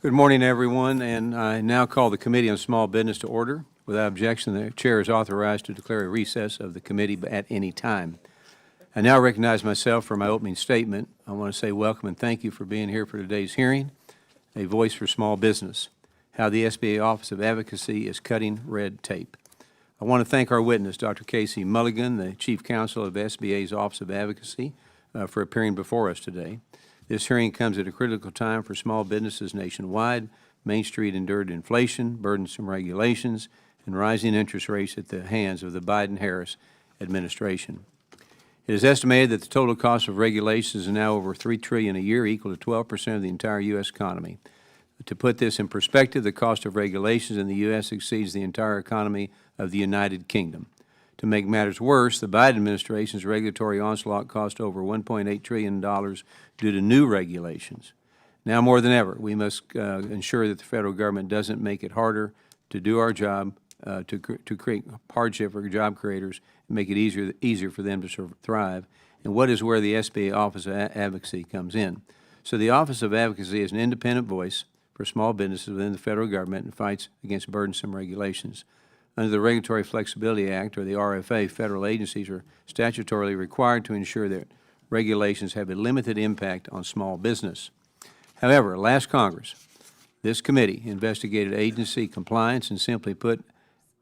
Good morning, everyone, and I now call the Committee on Small Business to order. Without objection, the Chair is authorized to declare a recess of the committee at any time. I now recognize myself for my opening statement. I want to say welcome and thank you for being here for today's hearing, A Voice for Small Business, how the SBA Office of Advocacy is cutting red tape. I want to thank our witness, Dr. Casey Mulligan, the Chief Counsel of SBA's Office of Advocacy, for appearing before us today. This hearing comes at a critical time for small businesses nationwide. Main Street endured inflation, burdensome regulations, and rising interest rates at the hands of the Biden-Harris administration. It is estimated that the total cost of regulations is now over $3 trillion a year, equal to 12% of the entire U.S. economy. To put this in perspective, the cost of regulations in the U.S. exceeds the entire economy of the United Kingdom. To make matters worse, the Biden administration's regulatory onslaught cost over $1.8 trillion due to new regulations. Now more than ever, we must ensure that the federal government doesn't make it harder to do our job, to create hardship for job creators, and make it easier for them to thrive, and what is where the SBA Office of Advocacy comes in. So the Office of Advocacy is an independent voice for small businesses within the federal government and fights against burdensome regulations. Under the Regulatory Flexibility Act, or the RFA, federal agencies are statutorily required to ensure that regulations have a limited impact on small business. However, last Congress, this committee investigated agency compliance and, simply put,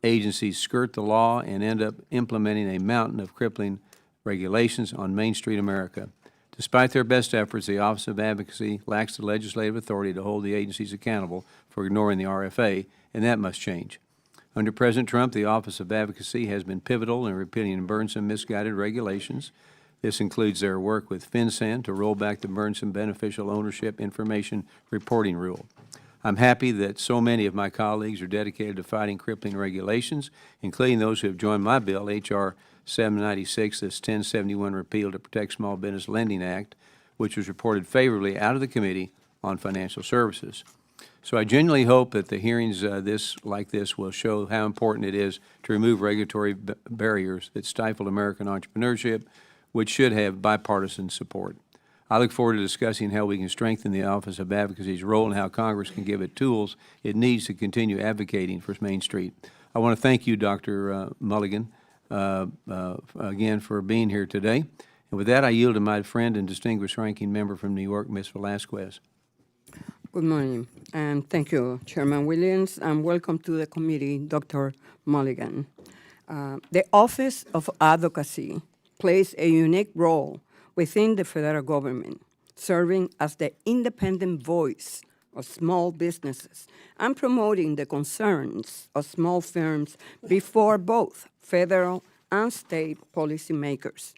agencies skirt the law and end up implementing a mountain of crippling regulations on Main Street America. Despite their best efforts, the Office of Advocacy lacks the legislative authority to hold the agencies accountable for ignoring the RFA, and that must change. Under President Trump, the Office of Advocacy has been pivotal in repealing burdensome, misguided regulations. This includes their work with FinCEN to roll back the burdensome beneficial ownership information reporting rule. I'm happy that so many of my colleagues are dedicated to fighting crippling regulations, including those who have joined my bill, H.R. 796, this 1071 repeal to Protect Small Business Lending Act, which was reported favorably out of the Committee on Financial Services. So I genuinely hope that the hearings like this will show how important it is to remove regulatory barriers that stifle American entrepreneurship, which should have bipartisan support. I look forward to discussing how we can strengthen the Office of Advocacy's role and how Congress can give it tools it needs to continue advocating for Main Street. I want to thank you, Dr. Mulligan, again for being here today. And with that, I yield to my friend and distinguished ranking member from New York, Ms. Velasquez. Good morning, and thank you, Chairman Williams, and welcome to the committee, Dr. Mulligan. The Office of Advocacy plays a unique role within the federal government, serving as the independent voice of small businesses and promoting the concerns of small firms before both federal and state policymakers.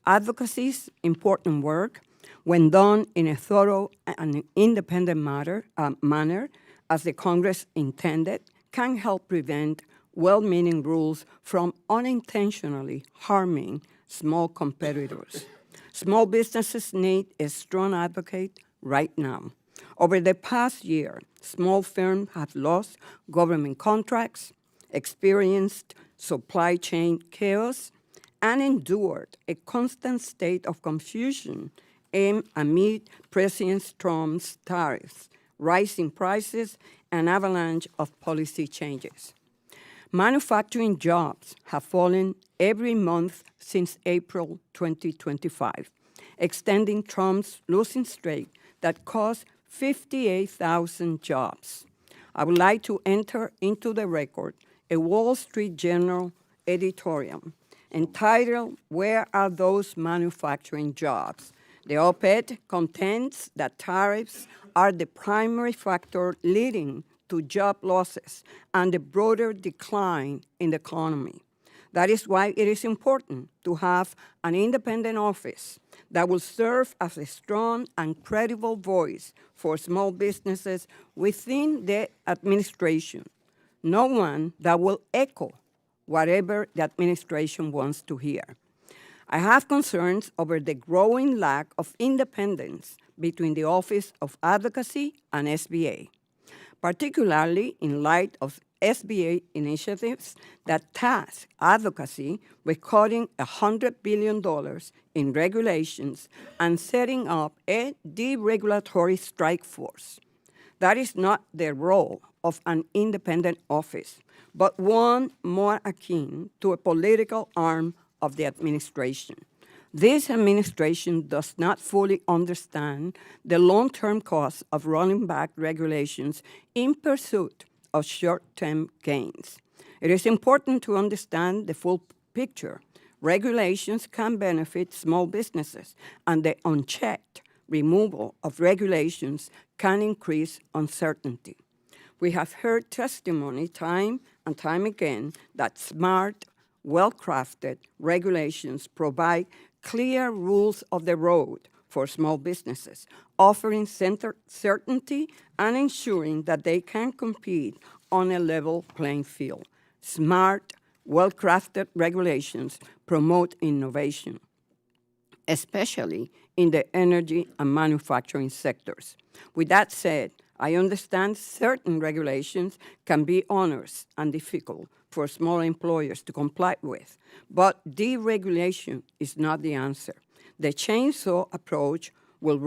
Advocacy's important work, when done in a thorough and independent manner, as the Congress intended, can help prevent well-meaning rules from unintentionally harming small competitors. Small businesses need a strong advocate right now. Over the past year, small firms have lost government contracts, experienced supply chain chaos, and endured a constant state of confusion amid President Trump's tariffs, rising prices, and avalanche of policy changes. Manufacturing jobs have fallen every month since April 2025, extending Trump's losing streak that cost 58,000 jobs. I would like to enter into the record a Wall Street Journal editorial entitled, "Where Are Those Manufacturing Jobs?" The op-ed contends that tariffs are the primary factor leading to job losses and the broader decline in the economy. That is why it is important to have an independent office that will serve as a strong and credible voice for small businesses within the administration, not one that will echo whatever the administration wants to hear. I have concerns over the growing lack of independence between the Office of Advocacy and SBA, particularly in light of SBA initiatives that task advocacy with cutting $100 billion in regulations and setting up a deregulatory strike force. That is not the role of an independent office, but one more akin to a political arm of the administration. This administration does not fully understand the long-term costs of rolling back regulations in pursuit of short-term gains. It is important to understand the full picture. Regulations can benefit small businesses, and the unchecked removal of regulations can increase uncertainty. We have heard testimony time and time again that smart, well-crafted regulations provide clear rules of the road for small businesses, offering certainty and ensuring that they can compete on a level playing field. Smart, well-crafted regulations promote innovation, especially in the energy and manufacturing sectors. With that said, I understand certain regulations can be onerous and difficult for small employers to comply with, but deregulation is not the answer. The chainsaw approach will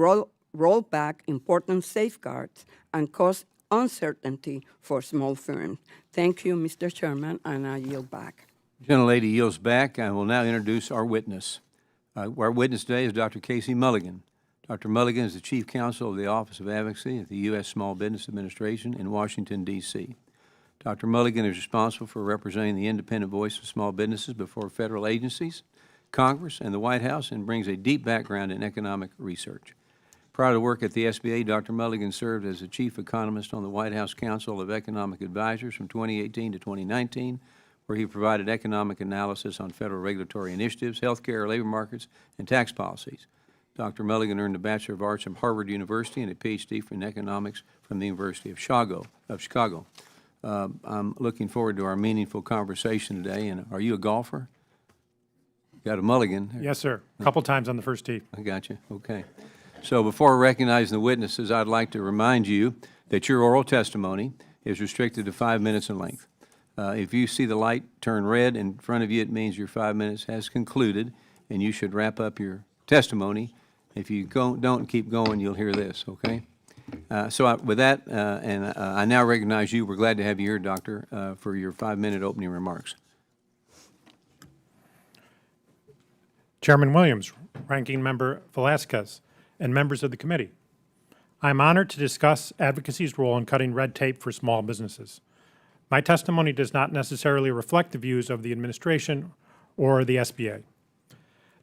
roll back important safeguards and cause uncertainty for small firms. Thank you, Mr. Chairman, and I yield back. Gentlelady yields back. I will now introduce our witness. Our witness today is Dr. Casey Mulligan. Dr. Mulligan is the Chief Counsel of the Office of Advocacy at the U.S. Small Business Administration in Washington, D.C. Dr. Mulligan is responsible for representing the independent voice of small businesses before federal agencies, Congress, and the White House, and brings a deep background in economic research. Prior to work at the SBA, Dr. Mulligan served as the Chief Economist on the White House Council of Economic Advisors from 2018 to 2019, where he provided economic analysis on federal regulatory initiatives, healthcare, labor markets, and tax policies. Dr. Mulligan earned a Bachelor of Arts from Harvard University and a Ph.D. in economics from the University of Chicago. I'm looking forward to our meaningful conversation today. And are you a golfer? Got a mulligan? Yes, sir. A couple times on the first tee. I got you. Okay. So before recognizing the witnesses, I'd like to remind you that your oral testimony is restricted to 5 minutes in length. If you see the light turn red in front of you, it means your 5 minutes has concluded, and you should wrap up your testimony. If you don't keep going, you'll hear this, okay? With that, I now recognize you. We're glad to have you here, Doctor, for your 5-minute opening remarks. Chairman Williams, Ranking Member Velasquez, and members of the committee. I'm honored to discuss advocacy's role in cutting red tape for small businesses. My testimony does not necessarily reflect the views of the administration or the SBA.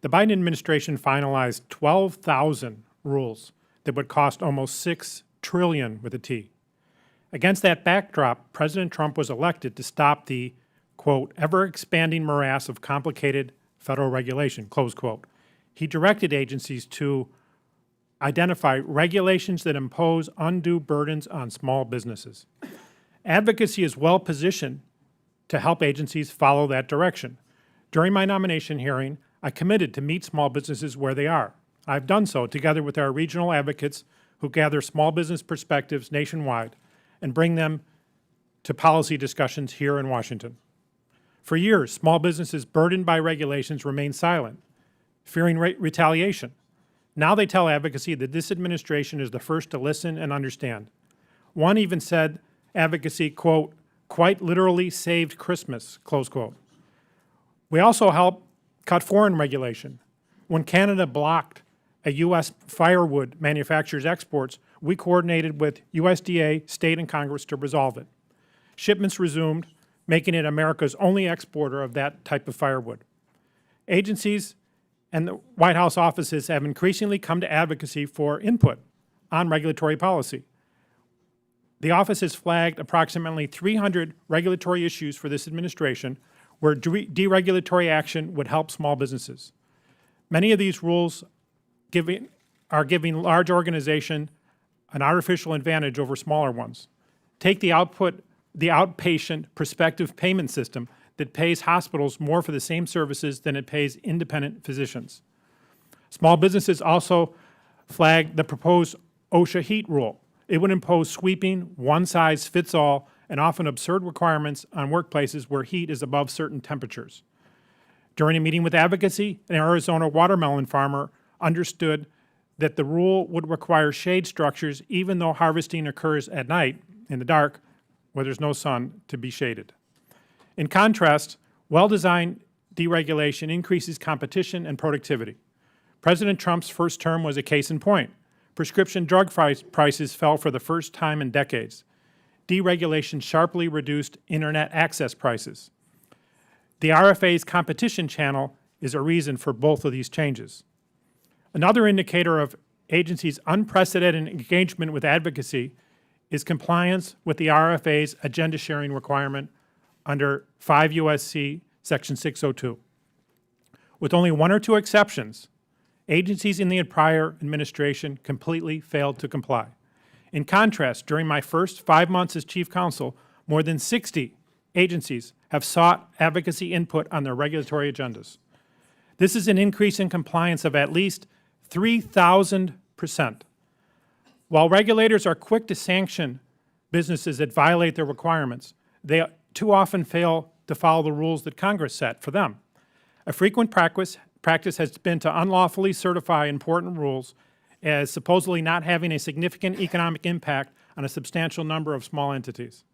The Biden administration finalized 12,000 rules that would cost almost $6 trillion with a T. Against that backdrop, President Trump was elected to stop the, quote, ever-expanding morass of complicated federal regulation, close quote. He directed agencies to identify regulations that impose undue burdens on small businesses. Advocacy is well positioned to help agencies follow that direction. During my nomination hearing, I committed to meet small businesses where they are. I've done so together with our regional advocates who gather small business perspectives nationwide and bring them to policy discussions here in Washington. For years, small businesses burdened by regulations remained silent, fearing retaliation. Now they tell advocacy that this administration is the first to listen and understand. One even said advocacy, quote, quite literally saved Christmas, close quote. We also helped cut foreign regulation. When Canada blocked a U.S. firewood manufacturer's exports, we coordinated with USDA, state, and Congress to resolve it. Shipments resumed, making it America's only exporter of that type of firewood. Agencies and the White House offices have increasingly come to advocacy for input on regulatory policy. The office has flagged approximately 300 regulatory issues for this administration where deregulatory action would help small businesses. Many of these rules are giving large organizations an artificial advantage over smaller ones. Take the outpatient prospective payment system that pays hospitals more for the same services than it pays independent physicians. Small businesses also flagged the proposed OSHA heat rule. It would impose sweeping, one-size-fits-all, and often absurd requirements on workplaces where heat is above certain temperatures. During a meeting with advocacy, an Arizona watermelon farmer understood that the rule would require shade structures even though harvesting occurs at night, in the dark, where there's no sun, to be shaded. In contrast, well-designed deregulation increases competition and productivity. President Trump's first term was a case in point. Prescription drug prices fell for the first time in decades. Deregulation sharply reduced Internet access prices. The RFA's competition channel is a reason for both of these changes. Another indicator of agencies' unprecedented engagement with advocacy is compliance with the RFA's agenda sharing requirement under 5 U.S.C. Section 602. With only one or two exceptions, agencies in the prior administration completely failed to comply. In contrast, during my first 5 months as Chief Counsel, more than 60 agencies have sought advocacy input on their regulatory agendas. This is an increase in compliance of at least 3,000%. While regulators are quick to sanction businesses that violate their requirements, they too often fail to follow the rules that Congress set for them. A frequent practice has been to unlawfully certify important rules as supposedly not having a significant economic impact on a substantial number of small entities.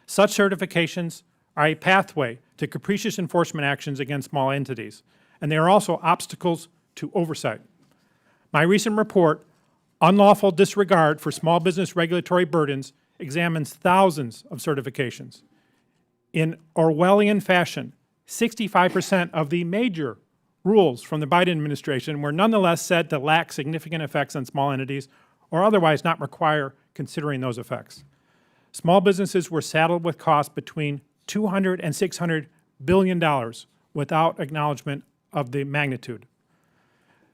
Such certifications are a pathway to capricious enforcement actions against small entities, and they are also obstacles to oversight. My recent report, Unlawful Disregard for Small Business Regulatory Burdens, examines thousands of certifications. In Orwellian fashion, 65% of the major rules from the Biden administration were nonetheless said to lack significant effects on small entities or otherwise not require considering those effects. Small businesses were saddled with costs between $200 and $600 billion without acknowledgement of the magnitude.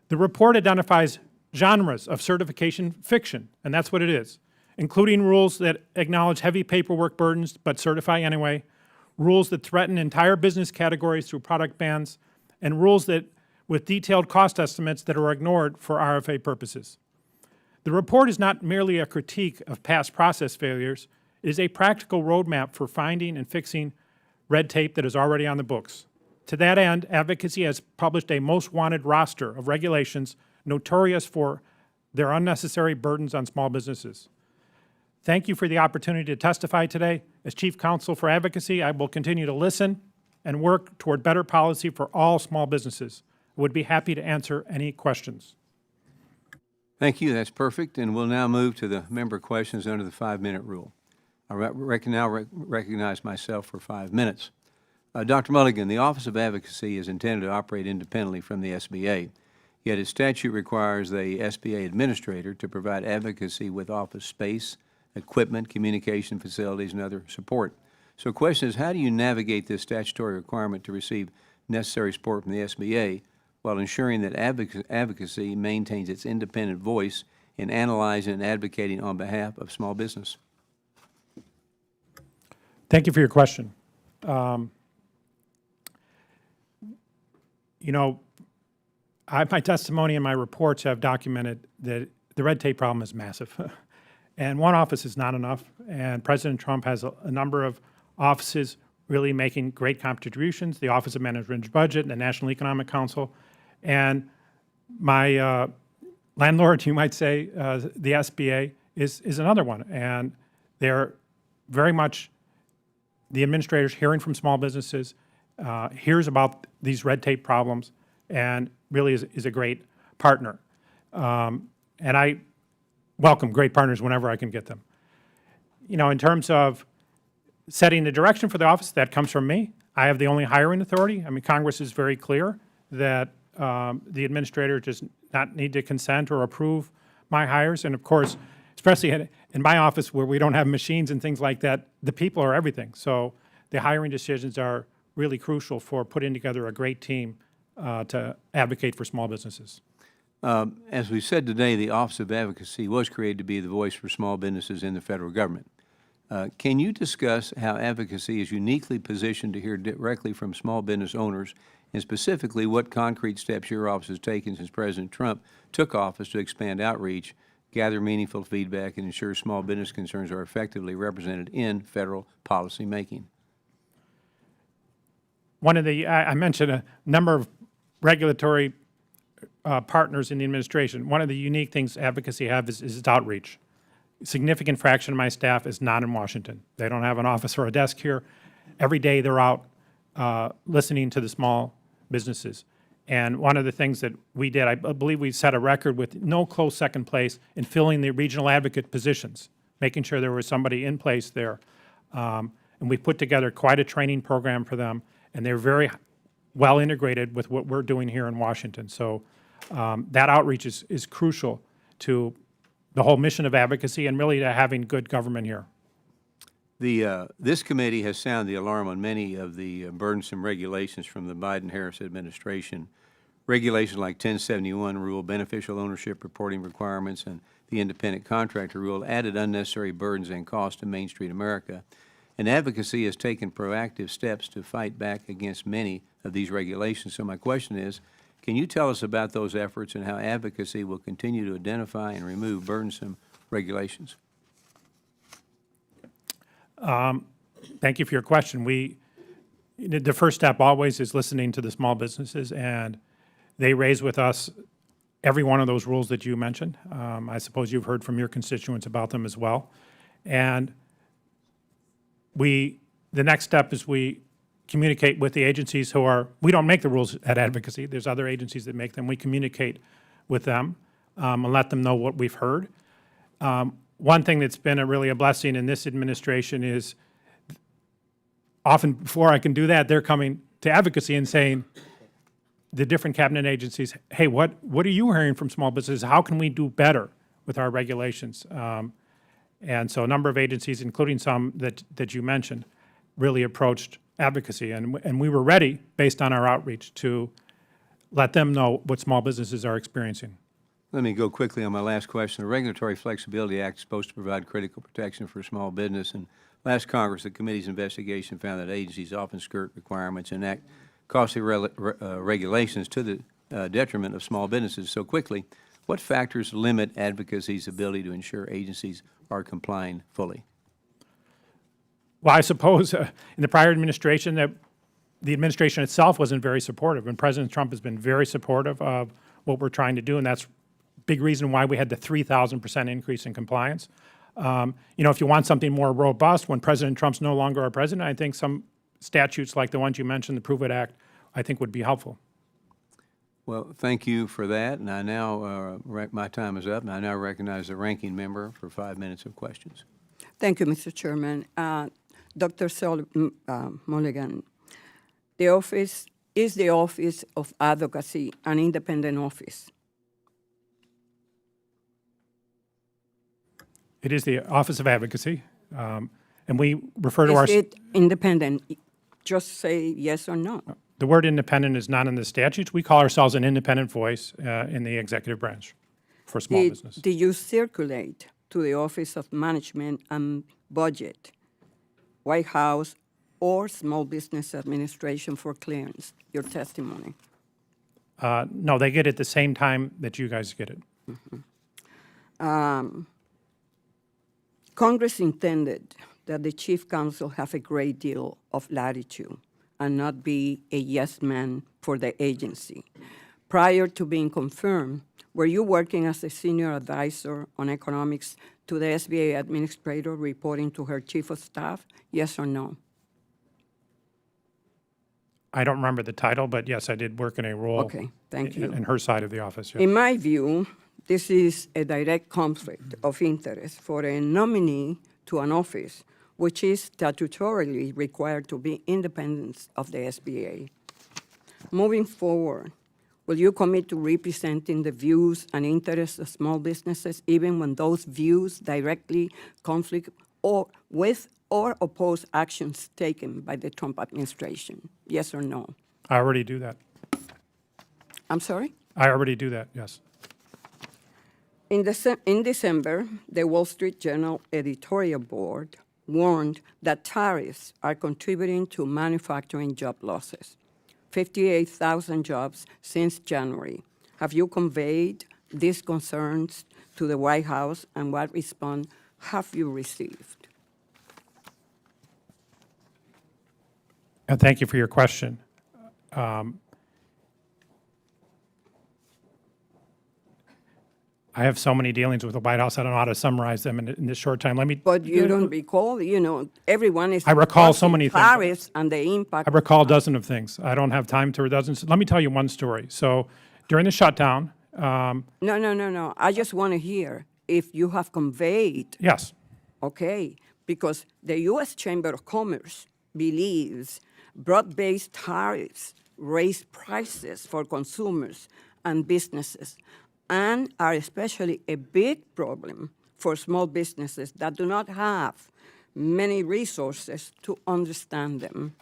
The report identifies genres of certification fiction, and that's what it is, including rules that acknowledge heavy paperwork burdens but certify anyway, rules that threaten entire business categories through product bans, and rules that with detailed cost estimates that are ignored for RFA purposes. The report is not merely a critique of past process failures, it is a practical roadmap for finding and fixing red tape that is already on the books. To that end, advocacy has published a most wanted roster of regulations notorious for their unnecessary burdens on small businesses. Thank you for the opportunity to testify today. As Chief Counsel for Advocacy, I will continue to listen and work toward better policy for all small businesses. I would be happy to answer any questions. Thank you. That's perfect. And we'll now move to the member questions under the 5-minute rule. I recognize myself for 5 minutes. Dr. Mulligan, the Office of Advocacy is intended to operate independently from the SBA, yet its statute requires the SBA administrator to provide advocacy with office space, equipment, communication facilities, and other support. So the question is, how do you navigate this statutory requirement to receive necessary support from the SBA while ensuring that advocacy maintains its independent voice in analyzing and advocating on behalf of small business? Thank you for your question. My testimony and my reports have documented that the red tape problem is massive. And one office is not enough, and President Trump has a number of offices really making great contributions, the Office of Management and Budget, the National Economic Council, and my landlord, you might say, the SBA, is another one. And they're very much, the administrators hearing from small businesses, hears about these red tape problems, and really is a great partner. And I welcome great partners whenever I can get them. In terms of setting the direction for the office, that comes from me. I have the only hiring authority. I mean, Congress is very clear that the administrator does not need to consent or approve my hires. And of course, especially in my office where we don't have machines and things like that, the people are everything. So the hiring decisions are really crucial for putting together a great team to advocate for small businesses. As we said today, the Office of Advocacy was created to be the voice for small businesses in the federal government. Can you discuss how advocacy is uniquely positioned to hear directly from small business owners, and specifically what concrete steps your office has taken since President Trump took office to expand outreach, gather meaningful feedback, and ensure small business concerns are effectively represented in federal policy making? I mentioned a number of regulatory partners in the administration. One of the unique things advocacy have is its outreach. A significant fraction of my staff is not in Washington. They don't have an office or a desk here. Every day they're out listening to the small businesses. And one of the things that we did, I believe we set a record with no close second place in filling the regional advocate positions, making sure there was somebody in place there. And we put together quite a training program for them, and they're very well integrated with what we're doing here in Washington. So that outreach is crucial to the whole mission of advocacy and really to having good government here. This committee has sounded the alarm on many of the burdensome regulations from the Biden-Harris administration. Regulations like 1071 rule, beneficial ownership reporting requirements, and the independent contractor rule added unnecessary burdens and costs to Main Street America. And advocacy has taken proactive steps to fight back against many of these regulations. So my question is, can you tell us about those efforts and how advocacy will continue to identify and remove burdensome regulations? Thank you for your question. The first step always is listening to the small businesses, and they raise with us every one of those rules that you mentioned. I suppose you've heard from your constituents about them as well. And the next step is we communicate with the agencies we don't make the rules at advocacy. There's other agencies that make them. We communicate with them and let them know what we've heard. One thing that's been really a blessing in this administration is often before I can do that, they're coming to advocacy and saying, the different cabinet agencies, hey, what are you hearing from small businesses? How can we do better with our regulations? And so a number of agencies, including some that you mentioned, really approached advocacy. And we were ready, based on our outreach, to let them know what small businesses are experiencing. Let me go quickly on my last question. The Regulatory Flexibility Act is supposed to provide critical protection for small business. And last Congress, the committee's investigation found that agencies often skirt requirements and enact costly regulations to the detriment of small businesses. So quickly, what factors limit advocacy's ability to ensure agencies are complying fully? Well, I suppose in the prior administration, that the administration itself wasn't very supportive, and President Trump has been very supportive of what we're trying to do, and that's a big reason why we had the 3,000% increase in compliance. If you want something more robust, when President Trump's no longer our president, I think some statutes like the ones you mentioned, the Prove It Act, I think would be helpful. Well, thank you for that, and I now, my time is up, and I now recognize the ranking member for 5 minutes of questions. Thank you, Mr. Chairman. Dr. Mulligan, the Office of Advocacy an independent office? It is the Office of Advocacy, and we refer to Is it independent? Just say yes or no. The word independent is not in the statutes. We call ourselves an independent voice in the executive branch for small business. Did you circulate to the Office of Management and Budget, White House, or Small Business Administration for clearance, your testimony? No, they get it the same time that you guys get it. Congress intended that the Chief Counsel have a great deal of latitude and not be a yes man for the agency. Prior to being confirmed, were you working as a senior advisor on economics to the SBA administrator reporting to her chief of staff, yes or no? I don't remember the title, but yes, I did work in a role Okay, thank you. in her side of the office. Yeah. In my view, this is a direct conflict of interest for a nominee to an office which is statutorily required to be independent of the SBA. Moving forward, will you commit to representing the views and interests of small businesses even when those views directly conflict with or oppose actions taken by the Trump administration? Yes or no? I already do that. I'm sorry? I already do that, yes. In December, the Wall Street Journal editorial board warned that tariffs are contributing to manufacturing job losses. 58,000 jobs since January. Have you conveyed these concerns to the White House, and what response have you received? Thank you for your question. I have so many dealings with the White House, I don't know how to summarize them in this short time. Let me. But you don't recall, everyone is I recall so discussing many things. tariffs and the impact. I recall a dozen of things. I don't have time to a dozen. Let me tell you one story. So during the shutdown, No. I just want to hear if you have conveyed, yes, okay, because the U.S. Chamber of Commerce believes broad-based tariffs raise prices for consumers and businesses and are especially a big problem for small businesses that do not have many resources to understand them.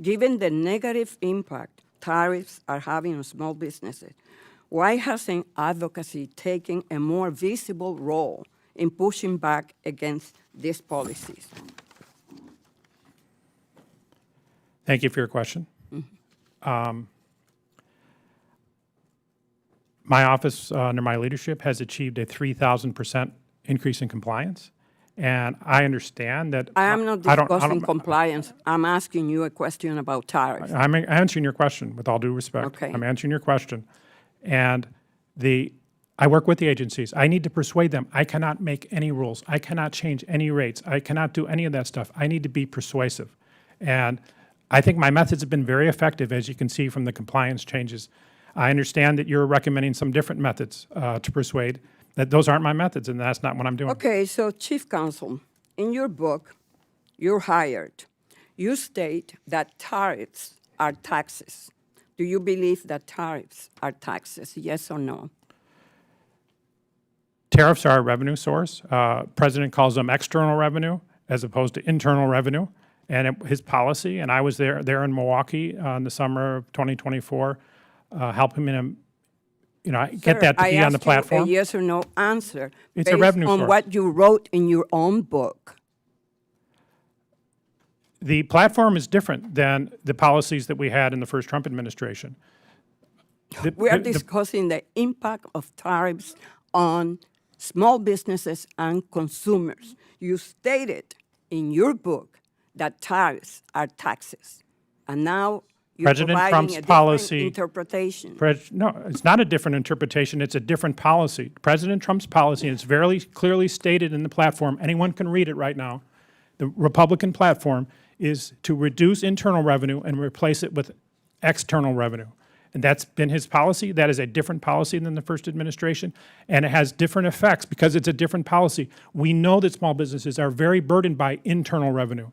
Given the negative impact tariffs are having on small businesses, why hasn't advocacy taken a more visible role in pushing back against these policies? thank you for your question. My office, under my leadership, has achieved a 3,000% increase in compliance. And I understand that. I am not discussing compliance. I'm asking you a question about tariffs. I'm answering your question with all due respect. Okay. I'm answering your question. And I work with the agencies. I need to persuade them. I cannot make any rules. I cannot change any rates. I cannot do any of that stuff. I need to be persuasive. And I think my methods have been very effective, as you can see from the compliance changes. I understand that you're recommending some different methods to persuade. That those aren't my methods, and that's not what I'm doing. Okay, so Chief Counsel, in your book, You're Hired, you state that tariffs are taxes. Do you believe that tariffs are taxes, yes or no? Tariffs are a revenue source. President calls them external revenue as opposed to internal revenue. And his policy, and I was there in Milwaukee in the summer of 2024, helping him, get that to be on the platform. I asked you a yes or no answer It's a based revenue on source. what you wrote in your own book. The platform is different than the policies that we had in the first Trump administration. We are discussing the impact of tariffs on small businesses and consumers. You stated in your book that tariffs are taxes, and now you're President providing Trump's a different policy- interpretation. No, it's not a different interpretation. It's a different policy. President Trump's policy, and it's very clearly stated in the platform. Anyone can read it right now. The Republican platform is to reduce internal revenue and replace it with external revenue. And that's been his policy. That is a different policy than the first administration, and it has different effects because it's a different policy. We know that small businesses are very burdened by internal revenue,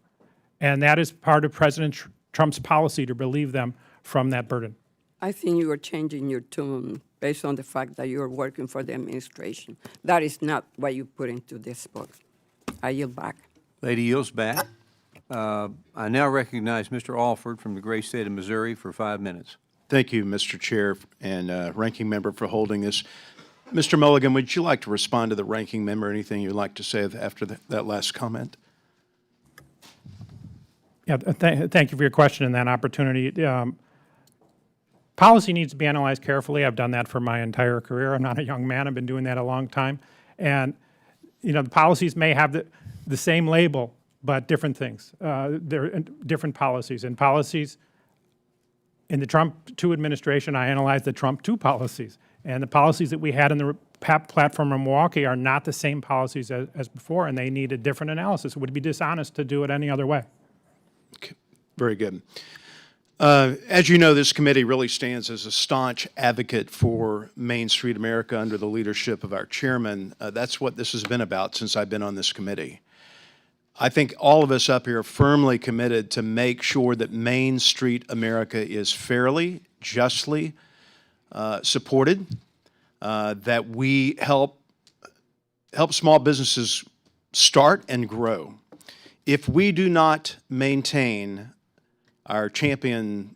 and that is part of President Trump's policy to relieve them from that burden. I think you are changing your tune based on the fact that you are working for the administration. That is not what you put into this book. I yield back. Lady yields back. I now recognize Mr. Alford from the great state of Missouri for 5 minutes. Thank you, Mr. Chair and Ranking Member, for holding this. Mr. Mulligan, would you like to respond to the Ranking Member? Anything you'd like to say after that last comment? Yeah, thank you for your question and that opportunity. Policy needs to be analyzed carefully. I've done that for my entire career. I'm not a young man. I've been doing that a long time. And, the policies may have the same label, but different things. They're different policies. And policies in the Trump 2 administration, I analyzed the Trump 2 policies. And the policies that we had in the platform in Milwaukee are not the same policies as before, and they need a different analysis. It would be dishonest to do it any other way. Okay. Very good. As you know, this committee really stands as a staunch advocate for Main Street America under the leadership of our chairman. That's what this has been about since I've been on this committee. I think all of us up here are firmly committed to make sure that Main Street America is fairly, justly supported, that we help small businesses start and grow. If we do not maintain our champion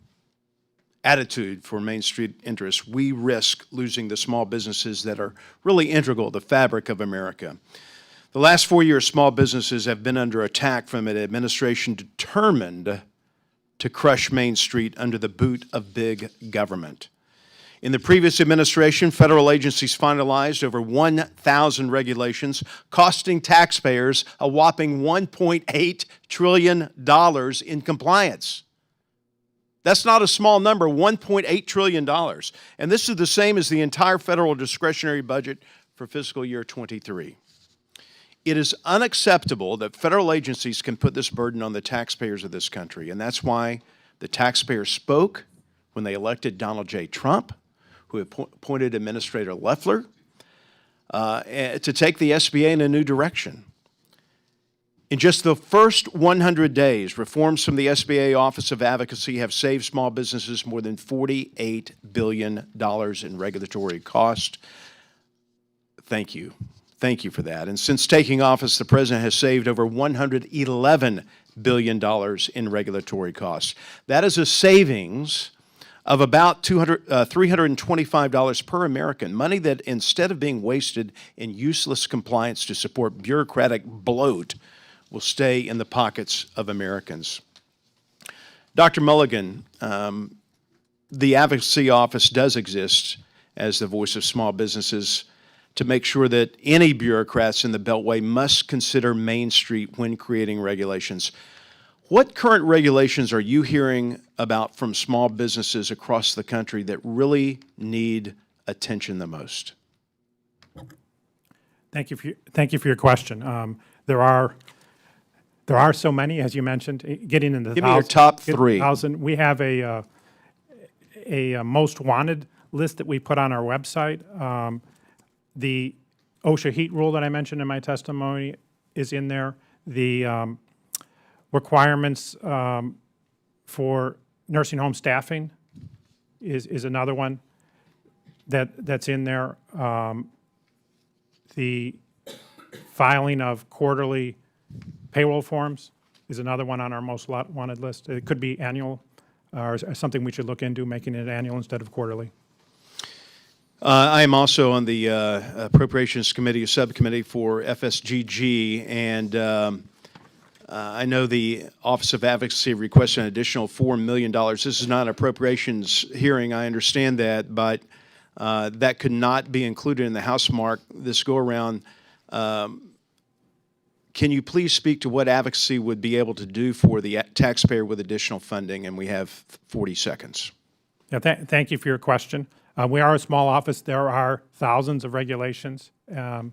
attitude for Main Street interests, we risk losing the small businesses that are really integral to the fabric of America. The last 4 years, small businesses have been under attack from an administration determined to crush Main Street under the boot of big government. In the previous administration, federal agencies finalized over 1,000 regulations, costing taxpayers a whopping $1.8 trillion in compliance. That's not a small number, $1.8 trillion. And this is the same as the entire federal discretionary budget for fiscal year 23. It is unacceptable that federal agencies can put this burden on the taxpayers of this country, and that's why the taxpayers spoke when they elected Donald J. Trump, who appointed Administrator Loeffler, to take the SBA in a new direction. In just the first 100 days, reforms from the SBA Office of Advocacy have saved small businesses more than $48 billion in regulatory cost. Thank you. Thank you for that. And since taking office, the President has saved over $111 billion in regulatory costs. That is a savings of about $325 per American, money that instead of being wasted in useless compliance to support bureaucratic bloat, will stay in the pockets of Americans. Dr. Mulligan, the Advocacy Office does exist as the voice of small businesses to make sure that any bureaucrats in the Beltway must consider Main Street when creating regulations. What current regulations are you hearing about from small businesses across the country that really need attention the most? Thank you for your question. There are so many, as you mentioned, getting in the Give me your top three. We have a most wanted list that we put on our website. The OSHA heat rule that I mentioned in my testimony is in there. The requirements for nursing home staffing is another one that's in there. The filing of quarterly payroll forms is another one on our most wanted list. It could be annual or something we should look into, making it annual instead of quarterly. I am also on the Appropriations Committee, subcommittee for FSGG, and I know the Office of Advocacy requested an additional $4 million. This is not an appropriations hearing, I understand that, but that could not be included in the House mark this go-around. Can you please speak to what advocacy would be able to do for the taxpayer with additional funding? And we have 40 seconds. Yeah, thank you for your question. We are a small office. There are thousands of regulations, and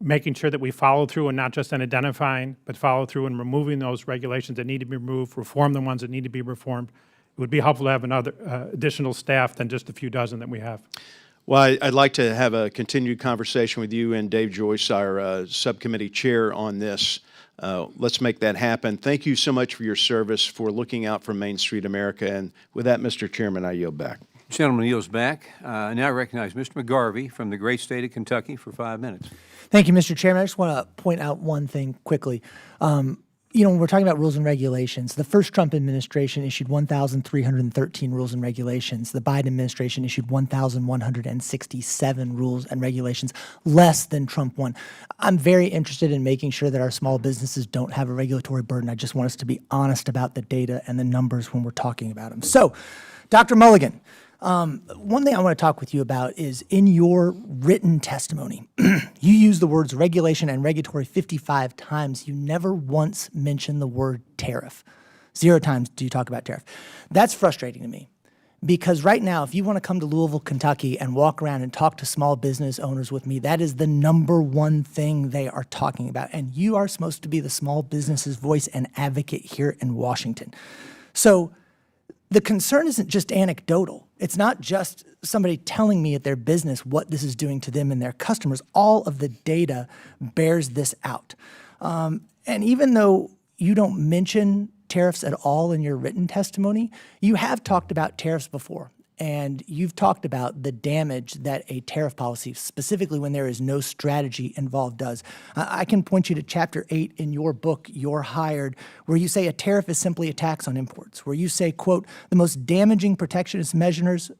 making sure that we follow through, and not just in identifying, but follow through in removing those regulations that need to be removed, reform the ones that need to be reformed. It would be helpful to have another additional staff than just a few dozen that we have. Well, I'd like to have a continued conversation with you and Dave Joyce, our subcommittee chair, on this. Let's make that happen. Thank you so much for your service, for looking out for Main Street America. And with that, Mr. Chairman, I yield back. Gentleman yields back. I now recognize Mr. McGarvey from the great state of Kentucky for 5 minutes. Thank you, Mr. Chairman. I just want to point out one thing quickly. When we're talking about rules and regulations, the first Trump administration issued 1,313 rules and regulations. The Biden administration issued 1,167 rules and regulations, less than Trump one. I'm very interested in making sure that our small businesses don't have a regulatory burden. I just want us to be honest about the data and the numbers when we're talking about them. So, Dr. Mulligan, one thing I want to talk with you about is in your written testimony, you use the words regulation and regulatory 55 times. You never once mention the word tariff. 0 times do you talk about tariff. That's frustrating to me because right now, if you want to come to Louisville, Kentucky and walk around and talk to small business owners with me, that is the #1 thing they are talking about. And you are supposed to be the small business's voice and advocate here in Washington. So the concern isn't just anecdotal. It's not just somebody telling me at their business what this is doing to them and their customers. All of the data bears this out. And even though you don't mention tariffs at all in your written testimony, you have talked about tariffs before. And you've talked about the damage that a tariff policy, specifically when there is no strategy involved, does. I can point you to Chapter 8 in your book, You're Hired, where you say a tariff is simply a tax on imports, where you say, quote, the most damaging protectionist measures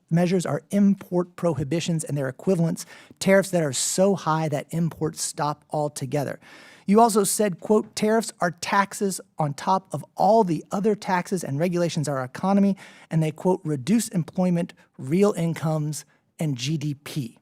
are import prohibitions and their equivalents, tariffs that are so high that imports stop altogether. You also said, quote, tariffs are taxes on top of all the other taxes and regulations of our economy, and they, quote, reduce employment, real incomes, and GDP.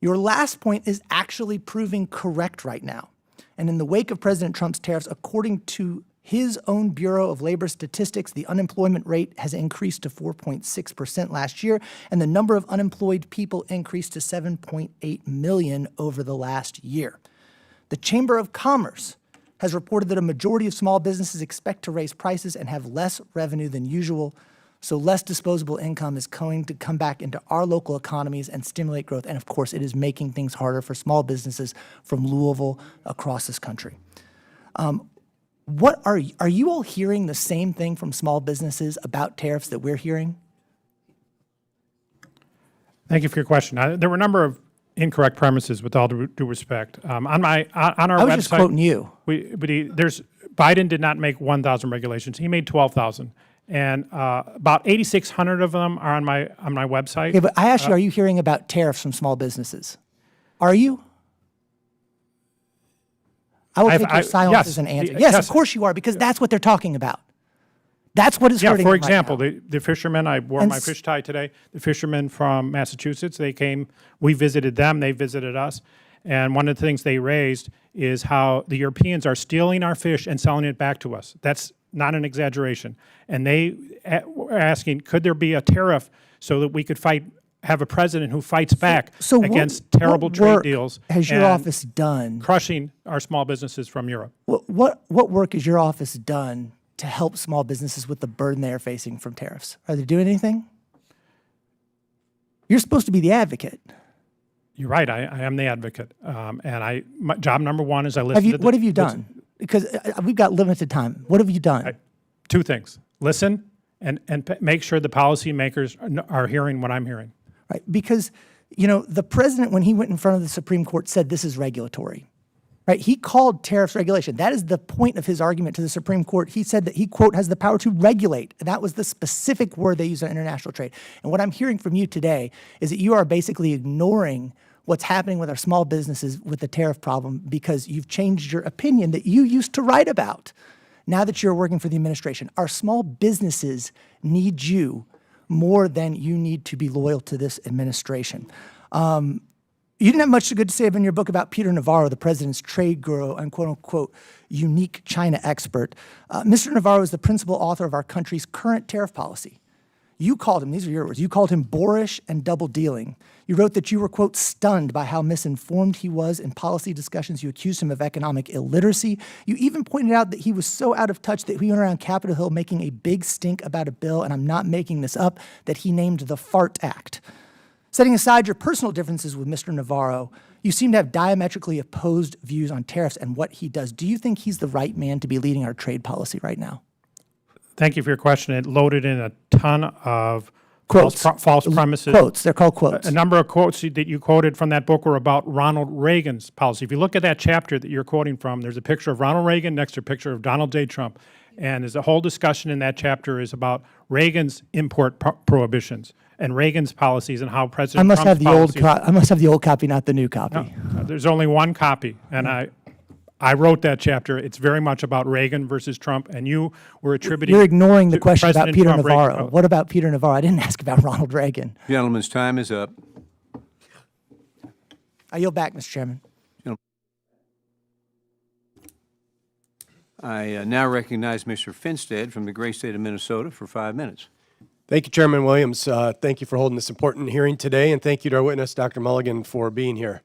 Your last point is actually proving correct right now. And in the wake of President Trump's tariffs, according to his own Bureau of Labor Statistics, the unemployment rate has increased to 4.6% last year, and the number of unemployed people increased to 7.8 million over the last year. The Chamber of Commerce has reported that a majority of small businesses expect to raise prices and have less revenue than usual, so less disposable income is going to come back into our local economies and stimulate growth. And of course, it is making things harder for small businesses from Louisville across this country. Are you all hearing the same thing from small businesses about tariffs that we're hearing? Thank you for your question. There were a number of incorrect premises, with all due respect. On our I was website, just quoting you. Biden did not make 1,000 regulations. He made 12,000, and about 8,600 of them are on my website. Okay, but I asked you, are you hearing about tariffs from small businesses? Are you? I will take your silence yes, as an answer. yes. Yes, of course you are, because that's what they're talking about. That's what is hurting for them example, right now. the fishermen, I wore And my fish tie today. The fishermen from Massachusetts, they came, we visited them, they visited us. And one of the things they raised is how the Europeans are stealing our fish and selling it back to us. That's not an exaggeration. And they were asking, could there be a tariff so that we could have a president who fights back against terrible trade deals has your and office done? crushing our small businesses from Europe? What work has your office done to help small businesses with the burden they are facing from tariffs? Are they doing anything? You're supposed to be the advocate. You're right. I am the advocate, and my job number one is I listen. What have you done? Because we've got limited time. What have you done? Two things: listen and make sure the policymakers are hearing what I'm hearing. Right, because the president, when he went in front of the Supreme Court, said this is regulatory. Right, he called tariffs regulation. That is the point of his argument to the Supreme Court. He said that he, quote, has the power to regulate. And that was the specific word they used on international trade. And what I'm hearing from you today is that you are basically ignoring what's happening with our small businesses with the tariff problem because you've changed your opinion that you used to write about now that you're working for the administration. Our small businesses need you more than you need to be loyal to this administration. You didn't have much good to say in your book about Peter Navarro, the president's trade guru and quote-unquote unique China expert. Mr. Navarro is the principal author of our country's current tariff policy. You called him, these are your words, you called him boorish and double-dealing. You wrote that you were, quote, stunned by how misinformed he was in policy discussions. You accused him of economic illiteracy. You even pointed out that he was so out of touch that he went around Capitol Hill making a big stink about a bill, and I'm not making this up, that he named the FART Act. Setting aside your personal differences with Mr. Navarro, you seem to have diametrically opposed views on tariffs and what he does. Do you think he's the right man to be leading our trade policy right now? Thank you for your question. It loaded in a ton of Quotes. false premises. Quotes. They're called quotes. A number of quotes that you quoted from that book were about Ronald Reagan's policy. If you look at that chapter that you're quoting from, there's a picture of Ronald Reagan next to a picture of Donald J. Trump. And there's a whole discussion in that chapter is about Reagan's import prohibitions and Reagan's policies and how President Trump's policies. I must have the old copy, not the new copy. No, there's only one copy, and I wrote that chapter. It's very much about Reagan versus Trump, and you were attributing. You're ignoring the question about President Peter Trump, Navarro. What about Peter Navarro? I didn't ask about Ronald Reagan. Gentleman's time is up. I yield back, Mr. Chairman. I now recognize Mr. Finstead from the great state of Minnesota for 5 minutes. Thank you, Chairman Williams. Thank you for holding this important hearing today, and thank you to our witness, Dr. Mulligan, for being here.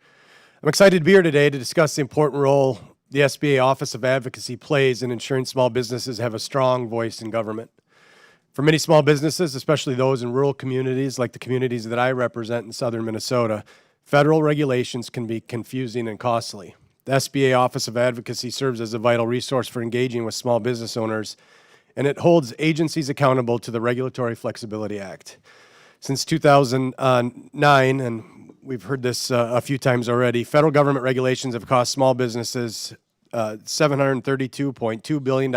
I'm excited to be here today to discuss the important role the SBA Office of Advocacy plays in ensuring small businesses have a strong voice in government. For many small businesses, especially those in rural communities like the communities that I represent in southern Minnesota, federal regulations can be confusing and costly. The SBA Office of Advocacy serves as a vital resource for engaging with small business owners, and it holds agencies accountable to the Regulatory Flexibility Act. Since 2009, and we've heard this a few times already, federal government regulations have cost small businesses $732.2 billion,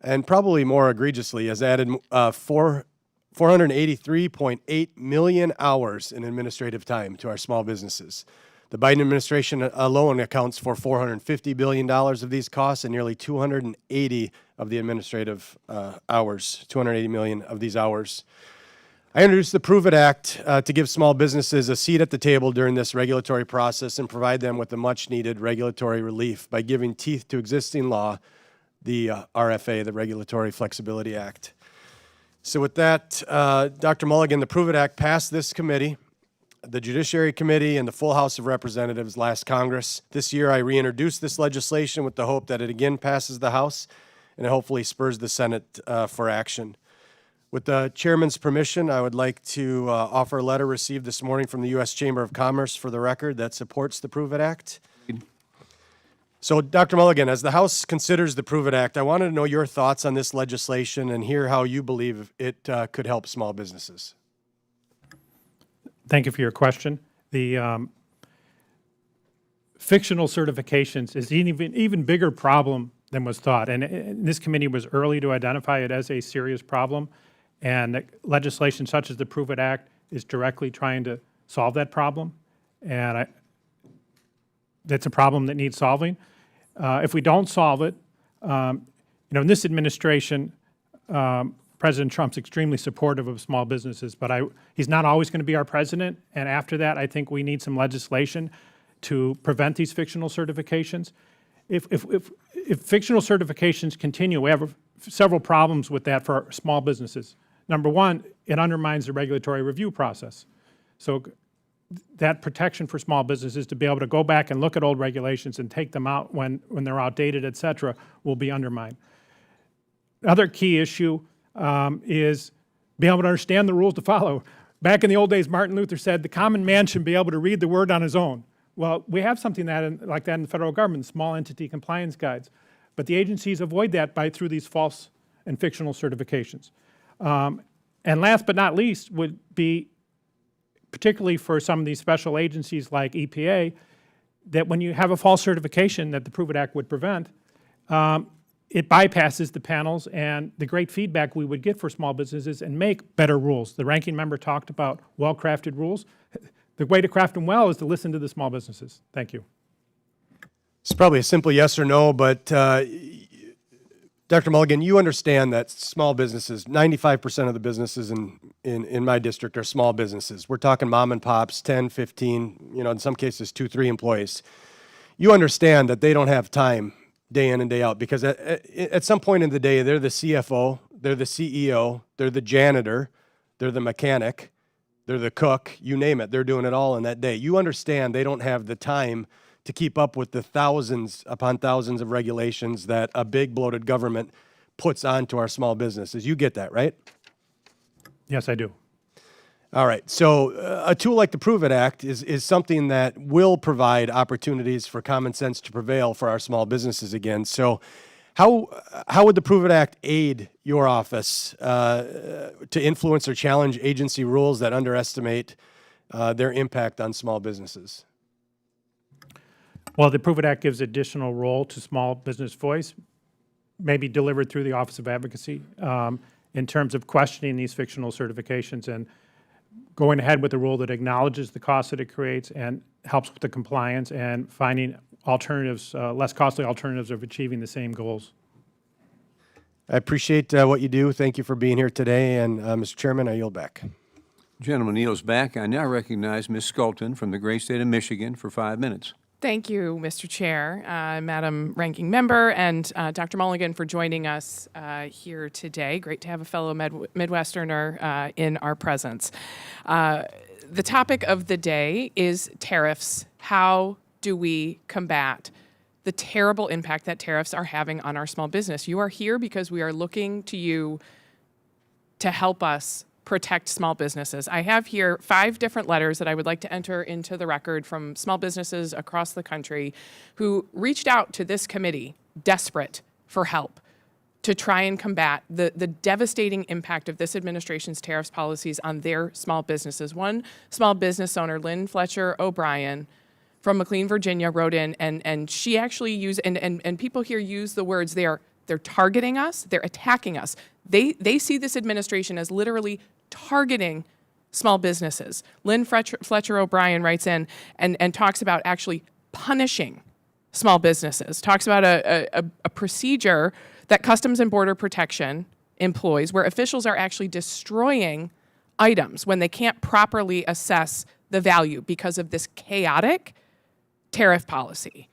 and probably more egregiously has added 483.8 million hours in administrative time to our small businesses. The Biden administration alone accounts for $450 billion of these costs and nearly 280 of the administrative hours, 280 million of these hours. I introduced the Prove It Act to give small businesses a seat at the table during this regulatory process and provide them with the much-needed regulatory relief by giving teeth to existing law the RFA, the Regulatory Flexibility Act. So with that, Dr. Mulligan, the Prove It Act passed this committee, the Judiciary Committee, and the full House of Representatives last Congress. This year, I reintroduced this legislation with the hope that it again passes the House and it hopefully spurs the Senate for action. With the chairman's permission, I would like to offer a letter received this morning from the U.S. Chamber of Commerce for the record that supports the Prove It Act. So, Dr. Mulligan, as the House considers the Prove It Act, I wanted to know your thoughts on this legislation and hear how you believe it could help small businesses. Thank you for your question. The fictional certifications is an even bigger problem than was thought. And this committee was early to identify it as a serious problem. And legislation such as the Prove It Act is directly trying to solve that problem. And that's a problem that needs solving. If we don't solve it, in this administration, President Trump's extremely supportive of small businesses, but he's not always going to be our president. And after that, I think we need some legislation to prevent these fictional certifications. If fictional certifications continue, we have several problems with that for small businesses. Number one, it undermines the regulatory review process. So that protection for small businesses to be able to go back and look at old regulations and take them out when they're outdated, et cetera, will be undermined. Another key issue is being able to understand the rules to follow. Back in the old days, Martin Luther said the common man should be able to read the word on his own. Well, we have something like that in the federal government, small entity compliance guides. But the agencies avoid that through these false and fictional certifications. And last but not least would be, particularly for some of these special agencies like EPA, that when you have a false certification that the Prove It Act would prevent, it bypasses the panels and the great feedback we would get for small businesses and make better rules. The ranking member talked about well-crafted rules. The way to craft them well is to listen to the small businesses. Thank you. It's probably a simple yes or no, but Dr. Mulligan, you understand that small businesses, 95% of the businesses in my district are small businesses. We're talking mom and pops, 10, 15, in some cases 2, 3 employees. You understand that they don't have time day in and day out because at some point in the day, they're the CFO, they're the CEO, they're the janitor, they're the mechanic, they're the cook, you name it, they're doing it all in that day. You understand they don't have the time to keep up with the thousands upon thousands of regulations that a big bloated government puts onto our small businesses. You get that, right? Yes, I do. All right. So a tool like the Prove It Act is something that will provide opportunities for common sense to prevail for our small businesses again. So how would the Prove It Act aid your office to influence or challenge agency rules that underestimate their impact on small businesses? Well, the Prove It Act gives additional role to small business voice, maybe delivered through the Office of Advocacy, in terms of questioning these fictional certifications and going ahead with a rule that acknowledges the cost that it creates and helps with the compliance and finding alternatives, less costly alternatives of achieving the same goals. I appreciate what you do. Thank you for being here today. And Mr. Chairman, I yield back. Gentleman yields back. I now recognize Ms. Sculton from the great state of Michigan for 5 minutes. Thank you, Mr. Chair, Madam Ranking Member, and Dr. Mulligan for joining us here today. Great to have a fellow Midwesterner in our presence. The topic of the day is tariffs. How do we combat the terrible impact that tariffs are having on our small business? You are here because we are looking to you to help us protect small businesses. I have here 5 different letters that I would like to enter into the record from small businesses across the country who reached out to this committee desperate for help to try and combat the devastating impact of this administration's tariffs policies on their small businesses. One small business owner, Lynn Fletcher O'Brien from McLean, Virginia, wrote in, and she actually used, and people here use the words, they're targeting us, they're attacking us. They see this administration as literally targeting small businesses. Lynn Fletcher O'Brien writes in and talks about actually punishing small businesses, talks about a procedure that Customs and Border Protection employs where officials are actually destroying items when they can't properly assess the value because of this chaotic tariff policy.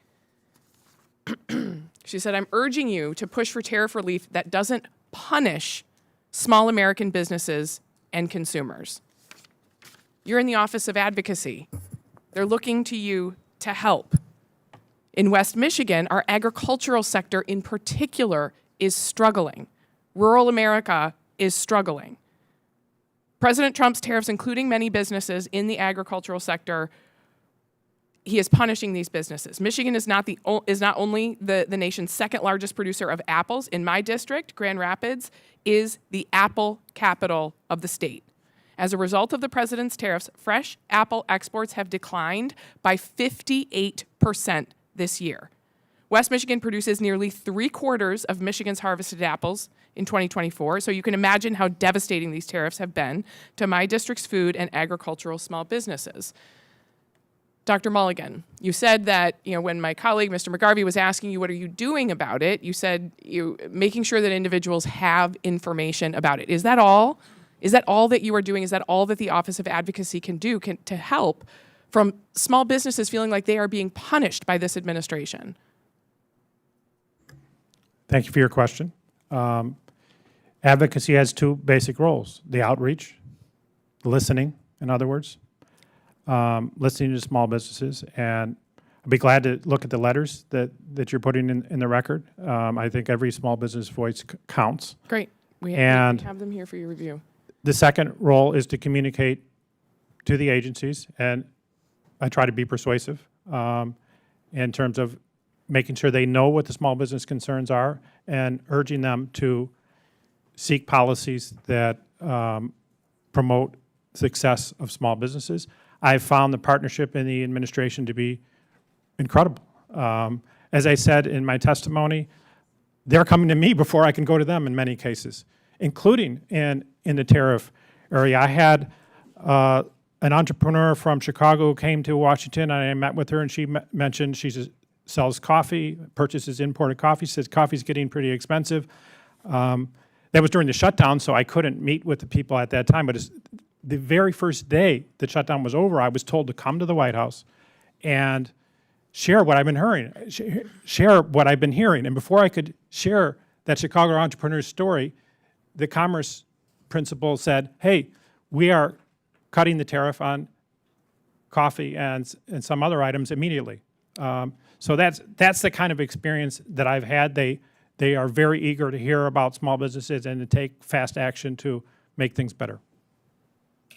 She said, I'm urging you to push for tariff relief that doesn't punish small American businesses and consumers. You're in the Office of Advocacy. They're looking to you to help. In West Michigan, our agricultural sector in particular is struggling. Rural America is struggling. President Trump's tariffs, including many businesses in the agricultural sector, he is punishing these businesses. Michigan is not only the nation's second largest producer of apples. In my district, Grand Rapids is the apple capital of the state. As a result of the president's tariffs, fresh apple exports have declined by 58% this year. West Michigan produces nearly 3/4 of Michigan's harvested apples in 2024, so you can imagine how devastating these tariffs have been to my district's food and agricultural small businesses. Dr. Mulligan, you said that, when my colleague, Mr. McGarvey, was asking you, what are you doing about it? You said making sure that individuals have information about it. Is that all? Is that all that you are doing? Is that all that the Office of Advocacy can do to help from small businesses feeling like they are being punished by this administration? Thank you for your question. Advocacy has two basic roles: the outreach, listening, in other words, listening to small businesses. And I'd be glad to look at the letters that you're putting in the record. I think every small business voice counts. Great. We And- have them here for your review. The second role is to communicate to the agencies, and I try to be persuasive in terms of making sure they know what the small business concerns are and urging them to seek policies that promote success of small businesses. I've found the partnership in the administration to be incredible. As I said in my testimony, they're coming to me before I can go to them in many cases, including in the tariff area. I had an entrepreneur from Chicago who came to Washington, and I met with her, and she mentioned she sells coffee, purchases imported coffee, says coffee's getting pretty expensive. That was during the shutdown, so I couldn't meet with the people at that time, but the very first day the shutdown was over, I was told to come to the White House and share what I've been hearing. And before I could share that Chicago entrepreneur's story, the Commerce principal said, hey, we are cutting the tariff on coffee and some other items immediately. So that's the kind of experience that I've had. They are very eager to hear about small businesses and to take fast action to make things better.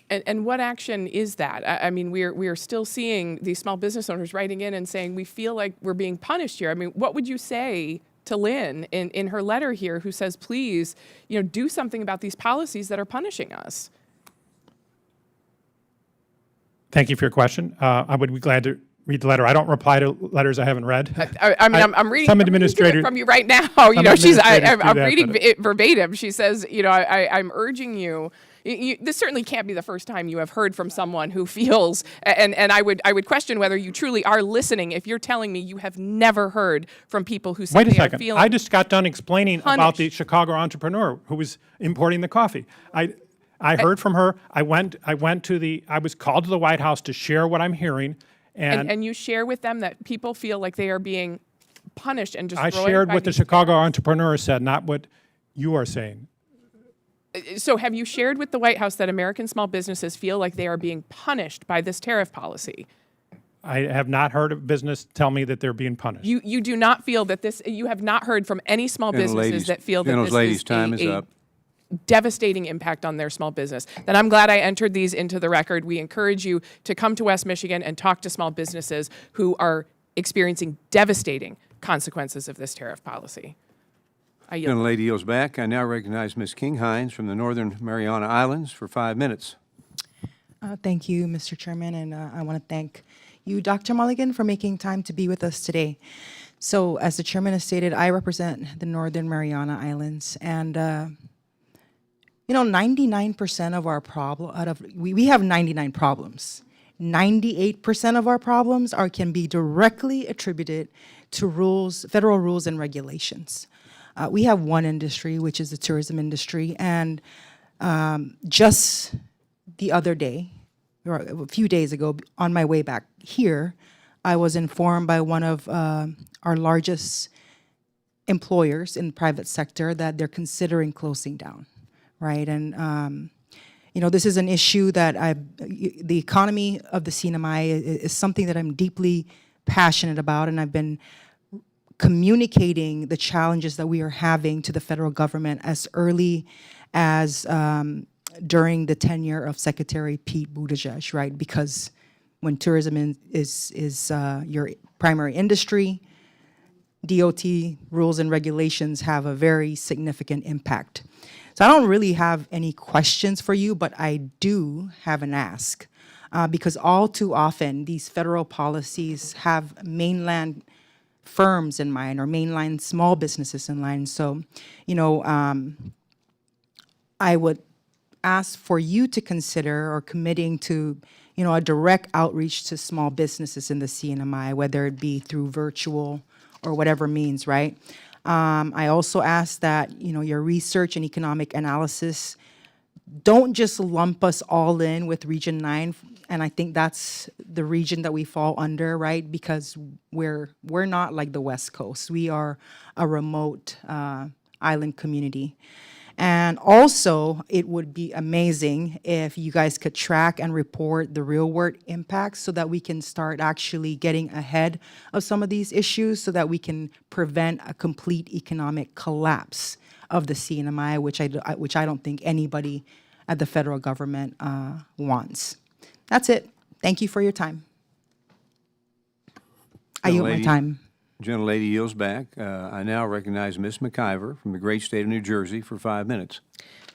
And what action is that? I mean, we are still seeing these small business owners writing in and saying, we feel like we're being punished here. I mean, what would you say to Lynn in her letter here, who says, please, do something about these policies that are punishing us? Thank you for your question. I would be glad to read the letter. I don't reply to letters I haven't read. I'm reading. Some I'm reading administrators it from you right now. I'm reading it verbatim. She says, I'm urging you. This certainly can't be the first time you have heard from someone who feels, and I would question whether you truly are listening if you're telling me you have never heard from people who say Wait a they are second. feeling I just got done explaining about the punished. Chicago entrepreneur who was importing the coffee. I heard from her. I was called to the White House to share what I'm hearing, and you share with them that people feel like they are being punished and destroyed. I shared by what the these Chicago entrepreneur said, not what you are saying. So have you shared with the White House that American small businesses feel like they are being punished by this tariff policy? I have not heard a business tell me that they're being punished. You do not feel that this, you have not heard from any small businesses that feel that this is time is a up. devastating impact on their small business. Then I'm glad I entered these into the record. We encourage you to come to West Michigan and talk to small businesses who are experiencing devastating consequences of this tariff policy. I yield. The lady yields back. I now recognize Ms. King-Hines from the Northern Mariana Islands for 5 minutes. Thank you, Mr. Chairman, and I want to thank you, Dr. Mulligan, for making time to be with us today. So, as the chairman has stated, I represent the Northern Mariana Islands, and 99% of our we have 99 problems. 98% of our problems can be directly attributed to federal rules and regulations. We have one industry, which is the tourism industry, and just the other day, or a few days ago, on my way back here, I was informed by one of our largest employers in the private sector that they're considering closing down, right? And this is an issue that the economy of the CNMI is something that I'm deeply passionate about, and I've been communicating the challenges that we are having to the federal government as early as during the tenure of Secretary Pete Buttigieg, right? Because when tourism is your primary industry, DOT rules and regulations have a very significant impact. So I don't really have any questions for you, but I do have an ask. Because all too often, these federal policies have mainland firms in mind or mainline small businesses in mind. So, I would ask for you to consider or committing to, a direct outreach to small businesses in the CNMI, whether it be through virtual or whatever means, right? I also ask that, your research and economic analysis don't just lump us all in with Region 9, and I think that's the region that we fall under, right? Because we're not like the West Coast. We are a remote island community. And also, it would be amazing if you guys could track and report the real-world impacts so that we can start actually getting ahead of some of these issues so that we can prevent a complete economic collapse of the CNMI, which I don't think anybody at the federal government wants. That's it. Thank you for your time. I yield my time. Gentlelady yields back. I now recognize Ms. McIver from the great state of New Jersey for 5 minutes.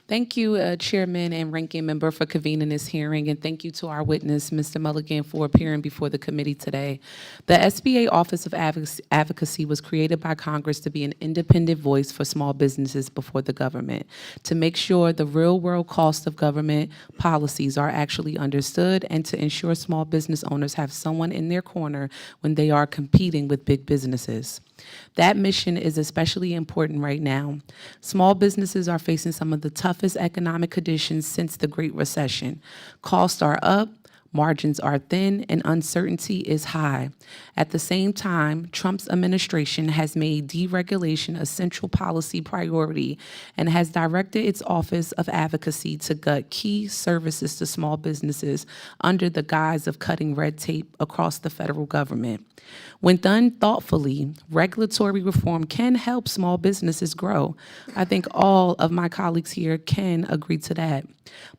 Thank you, Chairman and Ranking Member, for convening this hearing, and thank you to our witness, Mr. Mulligan, for appearing before the committee today. The SBA Office of Advocacy was created by Congress to be an independent voice for small businesses before the government, to make sure the real-world cost of government policies are actually understood, and to ensure small business owners have someone in their corner when they are competing with big businesses. That mission is especially important right now. Small businesses are facing some of the toughest economic conditions since the Great Recession. Costs are up, margins are thin, and uncertainty is high. At the same time, Trump's administration has made deregulation a central policy priority and has directed its Office of Advocacy to gut key services to small businesses under the guise of cutting red tape across the federal government. When done thoughtfully, regulatory reform can help small businesses grow. I think all of my colleagues here can agree to that.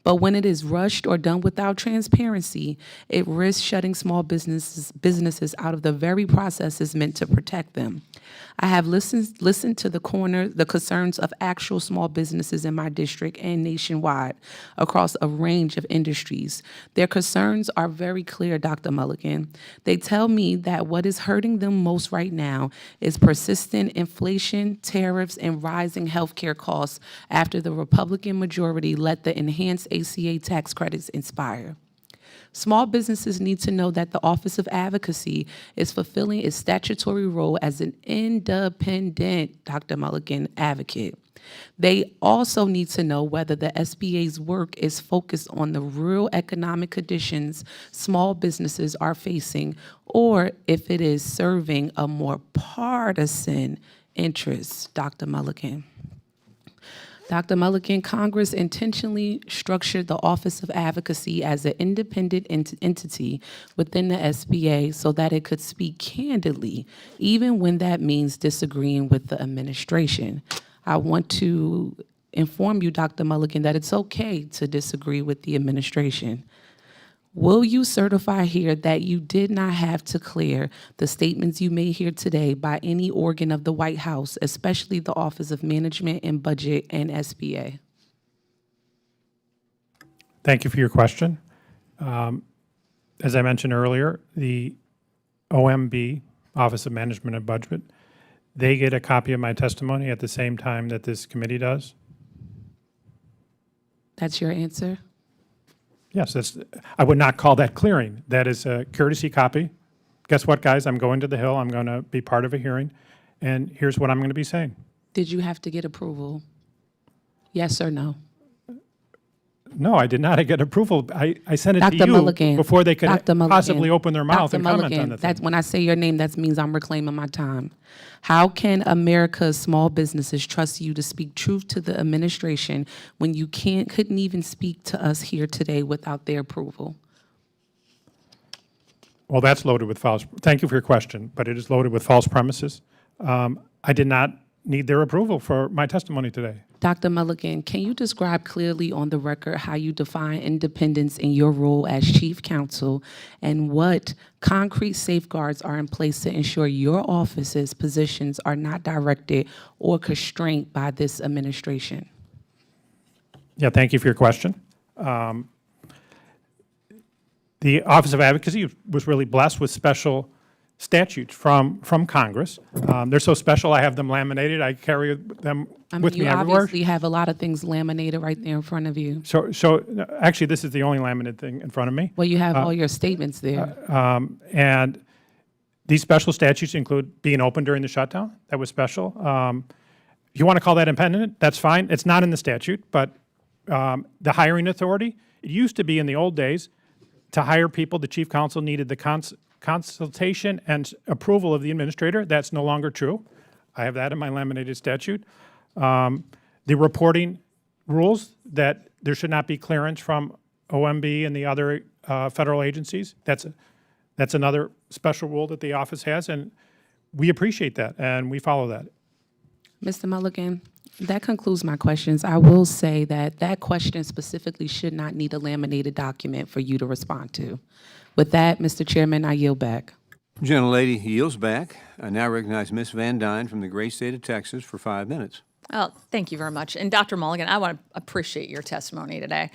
But when it is rushed or done without transparency, it risks shutting small businesses out of the very processes meant to protect them. I have listened to the concerns of actual small businesses in my district and nationwide across a range of industries. Their concerns are very clear, Dr. Mulligan. They tell me that what is hurting them most right now is persistent inflation, tariffs, and rising healthcare costs after the Republican majority let the enhanced ACA tax credits expire. Small businesses need to know that the Office of Advocacy is fulfilling its statutory role as an independent, Dr. Mulligan, advocate. They also need to know whether the SBA's work is focused on the real economic conditions small businesses are facing, or if it is serving a more partisan interest, Dr. Mulligan. Dr. Mulligan, Congress intentionally structured the Office of Advocacy as an independent entity within the SBA so that it could speak candidly, even when that means disagreeing with the administration. I want to inform you, Dr. Mulligan, that it's okay to disagree with the administration. Will you certify here that you did not have to clear the statements you made here today by any organ of the White House, especially the Office of Management and Budget and SBA? Thank you for your question. As I mentioned earlier, the OMB, Office of Management and Budget, they get a copy of my testimony at the same time that this committee does. That's your answer? Yes, I would not call that clearing. That is a courtesy copy. Guess what, guys? I'm going to the Hill. I'm going to be part of a hearing, and here's what I'm going to be saying. Did you have to get approval? Yes or no? No, I did not get approval. I sent it to Dr. you Mulligan. before they could Dr. Mulligan. possibly open their mouth Dr. and comment Mulligan, on the that's thing. when I say your name, that means I'm reclaiming my time. How can America's small businesses trust you to speak truth to the administration when you couldn't even speak to us here today without their approval? Well, that's loaded with false, thank you for your question, but it is loaded with false premises. I did not need their approval for my testimony today. Dr. Mulligan, can you describe clearly on the record how you define independence in your role as chief counsel and what concrete safeguards are in place to ensure your office's positions are not directed or constrained by this administration? Yeah, thank you for your question. The Office of Advocacy was really blessed with special statutes from Congress. They're so special, I have them laminated. I carry them with me you everywhere. obviously have a lot of things laminated right there in front of you. So actually, this is the only laminated thing in front of me. Well, you have all your statements there. And these special statutes include being open during the shutdown. That was special. If you want to call that independent, that's fine. It's not in the statute, but the hiring authority, it used to be in the old days, to hire people, the chief counsel needed the consultation and approval of the administrator. That's no longer true. I have that in my laminated statute. The reporting rules, that there should not be clearance from OMB and the other federal agencies. That's another special rule that the office has, and we appreciate that, and we follow that. Mr. Mulligan, that concludes my questions. I will say that that question specifically should not need a laminated document for you to respond to. With that, Mr. Chairman, I yield back. Gentlelady yields back. I now recognize Ms. Van Dyne from the great state of Texas for 5 minutes. Oh, thank you very much. And Dr. Mulligan, I want to appreciate your testimony today.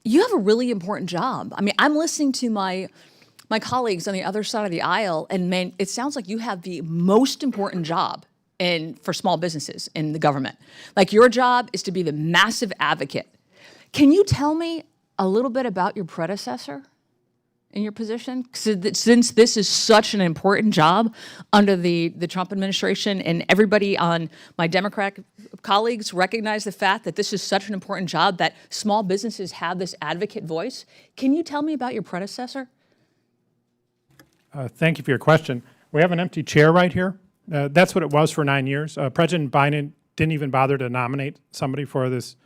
You have a really important job. I mean, I'm listening to my colleagues on the other side of the aisle, and man, it sounds like you have the most important job for small businesses in the government. Like, your job is to be the massive advocate. Can you tell me a little bit about your predecessor in your position? Since this is such an important job under the Trump administration, and everybody on my Democratic colleagues recognize the fact that this is such an important job, that small businesses have this advocate voice. Can you tell me about your predecessor? Thank you for your question. We have an empty chair right here. That's what it was for 9 years. President Biden didn't even bother to nominate somebody for this.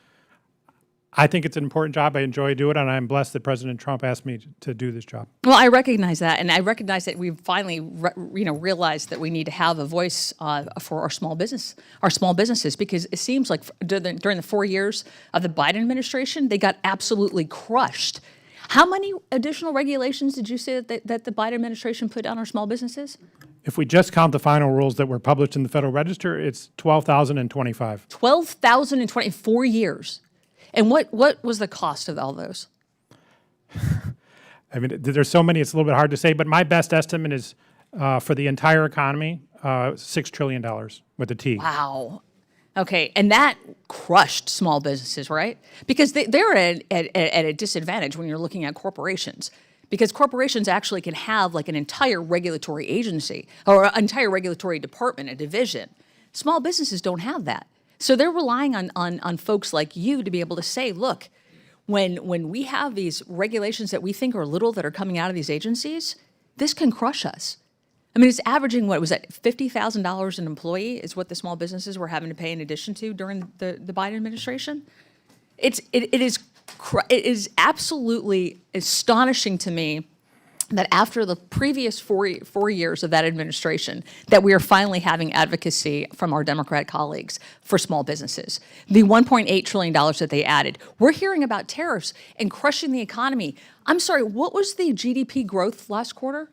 I think it's an important job. I enjoy doing it, and I'm blessed that President Trump asked me to do this job. Well, I recognize that, and I recognize that we've finally, realized that we need to have a voice for our small businesses, because it seems like during the 4 years of the Biden administration, they got absolutely crushed. How many additional regulations did you say that the Biden administration put on our small businesses? If we just count the final rules that were published in the Federal Register, it's 12,025. 12,020, 4 years. And what was the cost of all those? I mean, there's so many, it's a little bit hard to say, but my best estimate is for the entire economy, $6 trillion with a T. Wow. Okay, and that crushed small businesses, right? Because they're at a disadvantage when you're looking at corporations. Because corporations actually can have like an entire regulatory agency or an entire regulatory department, a division. Small businesses don't have that. So they're relying on folks like you to be able to say, look, when we have these regulations that we think are little that are coming out of these agencies, this can crush us. I mean, it's averaging, what was that, $50,000 an employee is what the small businesses were having to pay in addition to during the Biden administration. It is absolutely astonishing to me that after the previous four years of that administration, that we are finally having advocacy from our Democrat colleagues for small businesses. The $1.8 trillion that they added. We're hearing about tariffs and crushing the economy. I'm sorry, what was the GDP growth last quarter?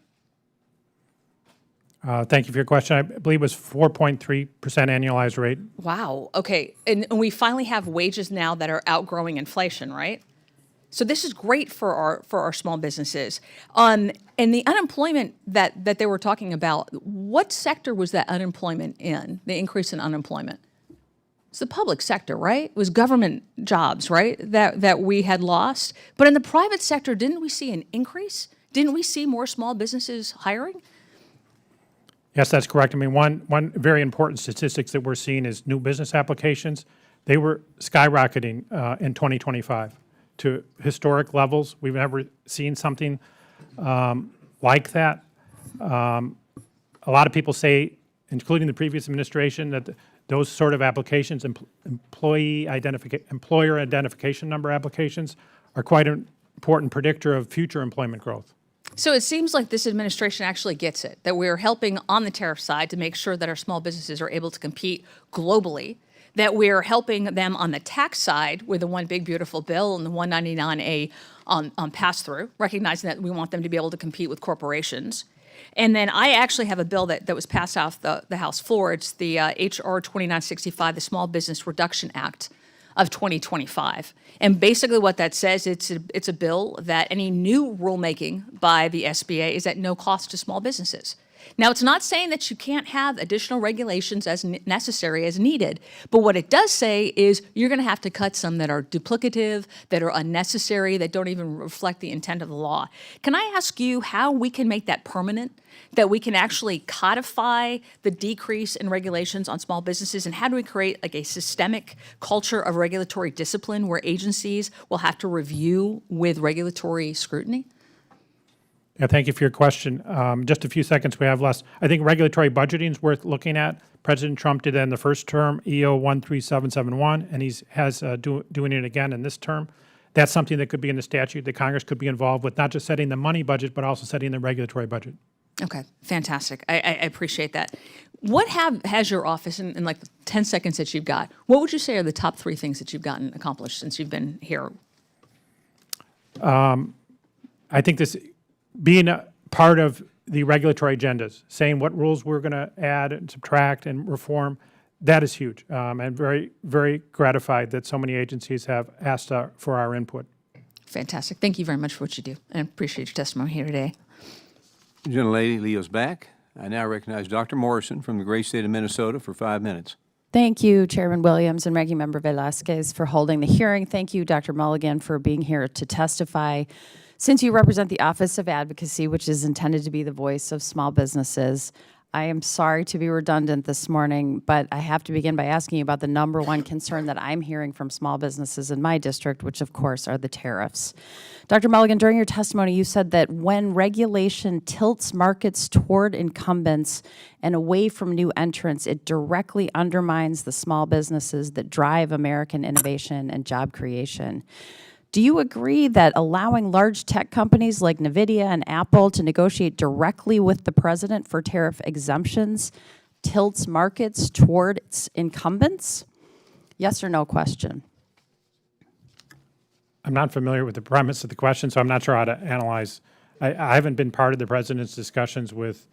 Thank you for your question. I believe it was 4.3% annualized rate. Wow, okay, and we finally have wages now that are outgrowing inflation, right? So this is great for our small businesses. And the unemployment that they were talking about, what sector was that unemployment in, the increase in unemployment? It's the public sector, right? It was government jobs, right, that we had lost. But in the private sector, didn't we see an increase? Didn't we see more small businesses hiring? Yes, that's correct. I mean, one very important statistics that we're seeing is new business applications. They were skyrocketing in 2025. to historic levels. We've never seen something like that. A lot of people say, including the previous administration, that those sort of applications, employer identification number applications, are quite an important predictor of future employment growth. So it seems like this administration actually gets it, that we're helping on the tariff side to make sure that our small businesses are able to compete globally, that we're helping them on the tax side with the One Big Beautiful Bill and the 199A on pass-through, recognizing that we want them to be able to compete with corporations. And then I actually have a bill that was passed off the House floor. It's the H.R. 2965, the Small Business Reduction Act of 2025. And basically what that says, it's a bill that any new rulemaking by the SBA is at no cost to small businesses. Now, it's not saying that you can't have additional regulations as necessary, as needed, but what it does say is you're going to have to cut some that are duplicative, that are unnecessary, that don't even reflect the intent of the law. Can I ask you how we can make that permanent, that we can actually codify the decrease in regulations on small businesses, and how do we create like a systemic culture of regulatory discipline where agencies will have to review with regulatory scrutiny? Yeah, thank you for your question. Just a few seconds we have left. I think regulatory budgeting is worth looking at. President Trump did that in the first term, EO 13771, and he's doing it again in this term. That's something that could be in the statute that Congress could be involved with, not just setting the money budget, but also setting the regulatory budget. Okay, fantastic. I appreciate that. What has your office, in like the 10 seconds that you've got, what would you say are the top 3 things that you've gotten accomplished since you've been here? I think this being a part of the regulatory agendas, saying what rules we're going to add and subtract and reform, that is huge. And very, very gratified that so many agencies have asked for our input. Fantastic. Thank you very much for what you do, and appreciate your testimony here today. Gentlelady Leo's back. I now recognize Dr. Morrison from the great state of Minnesota for 5 minutes. Thank you, Chairman Williams and Ranking Member Velasquez, for holding the hearing. Thank you, Dr. Mulligan, for being here to testify. Since you represent the Office of Advocacy, which is intended to be the voice of small businesses, I am sorry to be redundant this morning, but I have to begin by asking you about the number one concern that I'm hearing from small businesses in my district, which of course are the tariffs. Dr. Mulligan, during your testimony, you said that when regulation tilts markets toward incumbents and away from new entrants, it directly undermines the small businesses that drive American innovation and job creation. Do you agree that allowing large tech companies like NVIDIA and Apple to negotiate directly with the president for tariff exemptions tilts markets toward its incumbents? Yes or no question? I'm not familiar with the premise of the question, so I'm not sure how to analyze. I haven't been part of the president's discussions with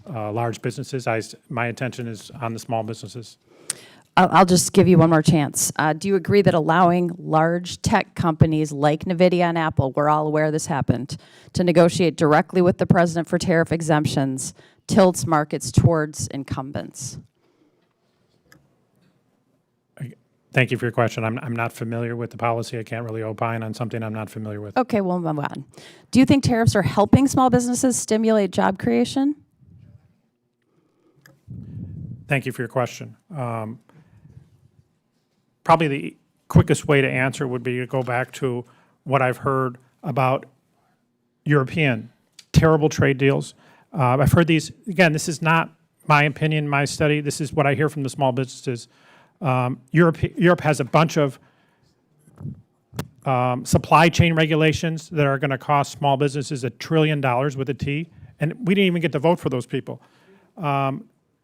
large businesses. My attention is on the small businesses. I'll just give you one more chance. Do you agree that allowing large tech companies like NVIDIA and Apple, we're all aware this happened, to negotiate directly with the president for tariff exemptions tilts markets towards incumbents? Thank you for your question. I'm not familiar with the policy. I can't really opine on something I'm not familiar with. Okay, we'll move on. Do you think tariffs are helping small businesses stimulate job creation? Thank you for your question. Probably the quickest way to answer would be to go back to what I've heard about European terrible trade deals. I've heard these, again, this is not my opinion, my study. This is what I hear from the small businesses. Europe has a bunch of supply chain regulations that are going to cost small businesses $1 trillion with a T, and we didn't even get to vote for those people.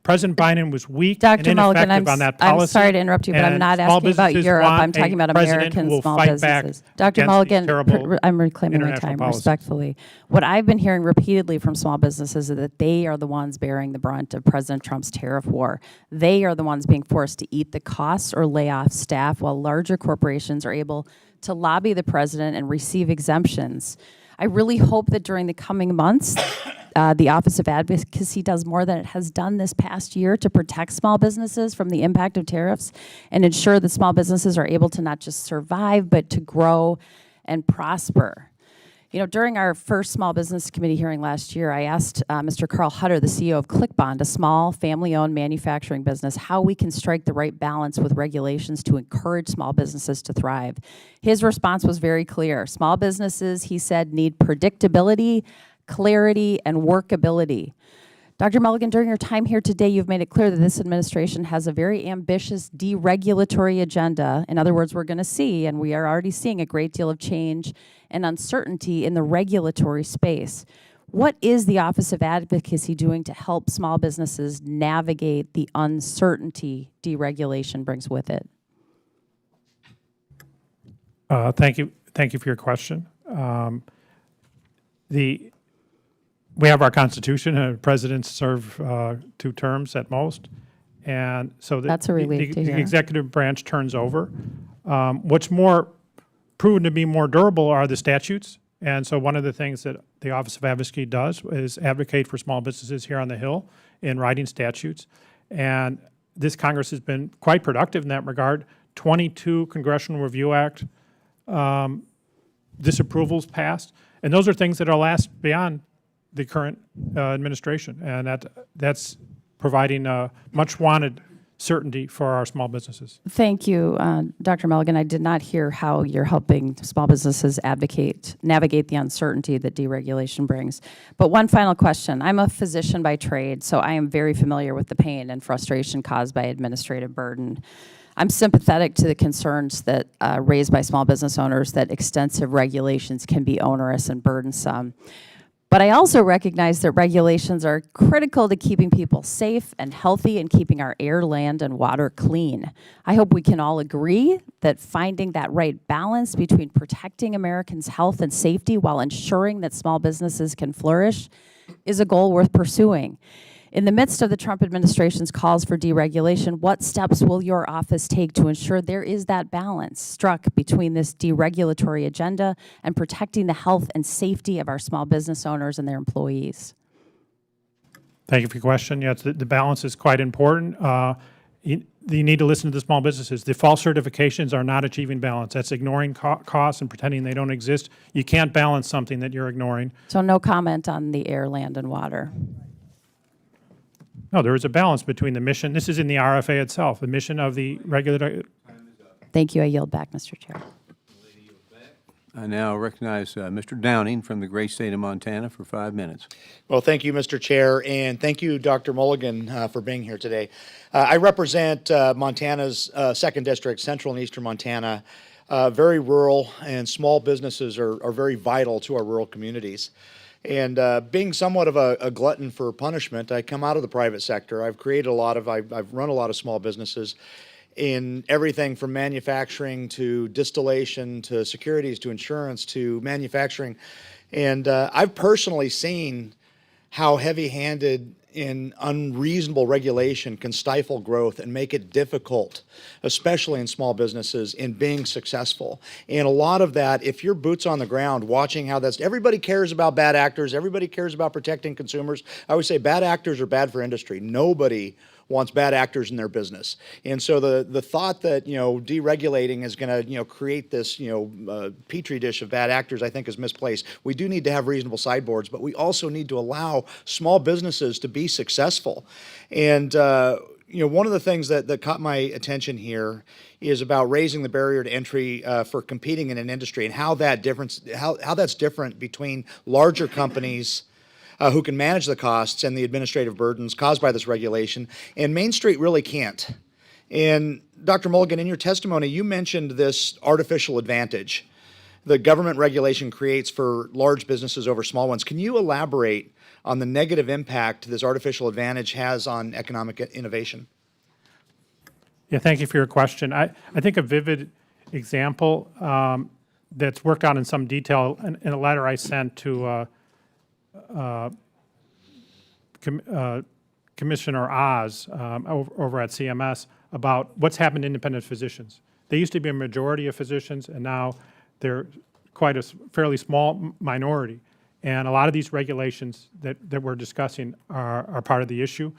President Biden was weak and Dr. Mulligan, ineffective on that policy. I'm sorry to interrupt you, but I'm not asking about Europe. I'm talking about American small businesses. Dr. Mulligan, I'm reclaiming my time respectfully. What I've been hearing repeatedly from small businesses is that they are the ones bearing the brunt of President Trump's tariff war. They are the ones being forced to eat the costs or lay off staff, while larger corporations are able to lobby the president and receive exemptions. I really hope that during the coming months, the Office of Advocacy does more than it has done this past year to protect small businesses from the impact of tariffs and ensure that small businesses are able to not just survive, but to grow and prosper. You know, during our first Small Business Committee hearing last year, I asked Mr. Carl Hutter, the CEO of ClickBond, a small family-owned manufacturing business, how we can strike the right balance with regulations to encourage small businesses to thrive. His response was very clear. Small businesses, he said, need predictability, clarity, and workability. Dr. Mulligan, during your time here today, you've made it clear that this administration has a very ambitious deregulatory agenda. In other words, we're going to see, and we are already seeing, a great deal of change and uncertainty in the regulatory space. What is the Office of Advocacy doing to help small businesses navigate the uncertainty deregulation brings with it? Thank you for your question. We have our Constitution, and presidents serve 2 terms at most, and so That's a relief to the hear. executive branch turns over. What's more proven to be more durable are the statutes, and so one of the things that the Office of Advocacy does is advocate for small businesses here on the Hill in writing statutes, and this Congress has been quite productive in that regard. 22 Congressional Review Act disapprovals passed, and those are things that will last beyond the current administration, and that's providing much wanted certainty for our small businesses. Thank you, Dr. Mulligan. I did not hear how you're helping small businesses navigate the uncertainty that deregulation brings. But one final question. I'm a physician by trade, so I am very familiar with the pain and frustration caused by administrative burden. I'm sympathetic to the concerns that raised by small business owners that extensive regulations can be onerous and burdensome. But I also recognize that regulations are critical to keeping people safe and healthy and keeping our air, land, and water clean. I hope we can all agree that finding that right balance between protecting Americans' health and safety while ensuring that small businesses can flourish is a goal worth pursuing. In the midst of the Trump administration's calls for deregulation, what steps will your office take to ensure there is that balance struck between this deregulatory agenda and protecting the health and safety of our small business owners and their employees? Thank you for your question. Yes, the balance is quite important. You need to listen to the small businesses. The false certifications are not achieving balance. That's ignoring costs and pretending they don't exist. You can't balance something that you're ignoring. So no comment on the air, land, and water. No, there is a balance between the mission. This is in the RFA itself, the mission of the regulatory. Thank you. I yield back, Mr. Chair. I now recognize Mr. Downing from the great state of Montana for 5 minutes. Well, thank you, Mr. Chair, and thank you, Dr. Mulligan, for being here today. I represent Montana's 2nd District, Central and Eastern Montana. Very rural, and small businesses are very vital to our rural communities. And being somewhat of a glutton for punishment, I come out of the private sector. I've run a lot of small businesses in everything from manufacturing to distillation to securities to insurance to manufacturing. And I've personally seen how heavy-handed and unreasonable regulation can stifle growth and make it difficult, especially in small businesses, in being successful. And a lot of that, if you're boots on the ground watching how everybody cares about bad actors, everybody cares about protecting consumers. I always say bad actors are bad for industry. Nobody wants bad actors in their business. And so the thought that, deregulating is going to, create this, petri dish of bad actors, I think is misplaced. We do need to have reasonable sideboards, but we also need to allow small businesses to be successful. And, one of the things that caught my attention here is about raising the barrier to entry for competing in an industry and how that's different between larger companies who can manage the costs and the administrative burdens caused by this regulation, and Main Street really can't. And Dr. Mulligan, in your testimony, you mentioned this artificial advantage the government regulation creates for large businesses over small ones. Can you elaborate on the negative impact this artificial advantage has on economic innovation? Yeah, thank you for your question. I think a vivid example that's worked out in some detail in a letter I sent to Commissioner Oz over at CMS about what's happened to independent physicians. They used to be a majority of physicians, and now they're quite a fairly small minority. And a lot of these regulations that we're discussing are part of the issue.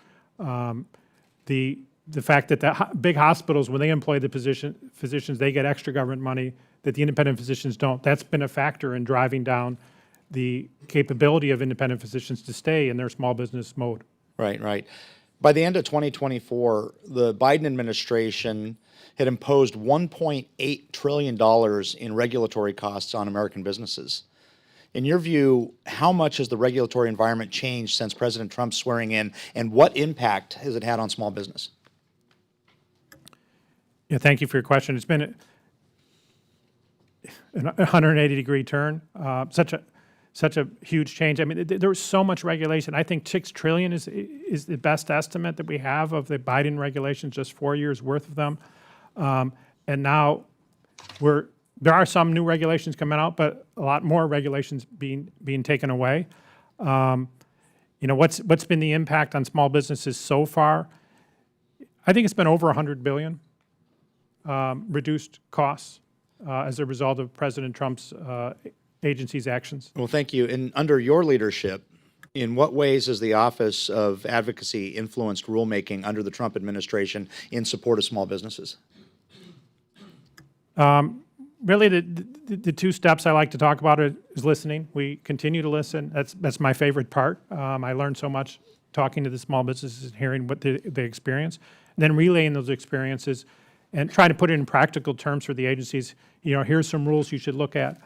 The fact that the big hospitals, when they employ the physicians, they get extra government money that the independent physicians don't. That's been a factor in driving down the capability of independent physicians to stay in their small business mode. Right, right. By the end of 2024, the Biden administration had imposed $1.8 trillion in regulatory costs on American businesses. In your view, how much has the regulatory environment changed since President Trump's swearing in, and what impact has it had on small business? Yeah, thank you for your question. It's been a 180-degree turn, such a huge change. I mean, there was so much regulation. I think $6 trillion is the best estimate that we have of the Biden regulations, just 4 years worth of them. And now there are some new regulations coming out, but a lot more regulations being taken away. You know, what's been the impact on small businesses so far? I think it's been over $100 billion reduced costs as a result of President Trump's agency's actions. Well, thank you. And under your leadership, in what ways has the Office of Advocacy influenced rulemaking under the Trump administration in support of small businesses? Really, the two steps I like to talk about is listening. We continue to listen. That's my favorite part. I learned so much talking to the small businesses and hearing what they experience, and then relaying those experiences and trying to put it in practical terms for the agencies. You know, here's some rules you should look at.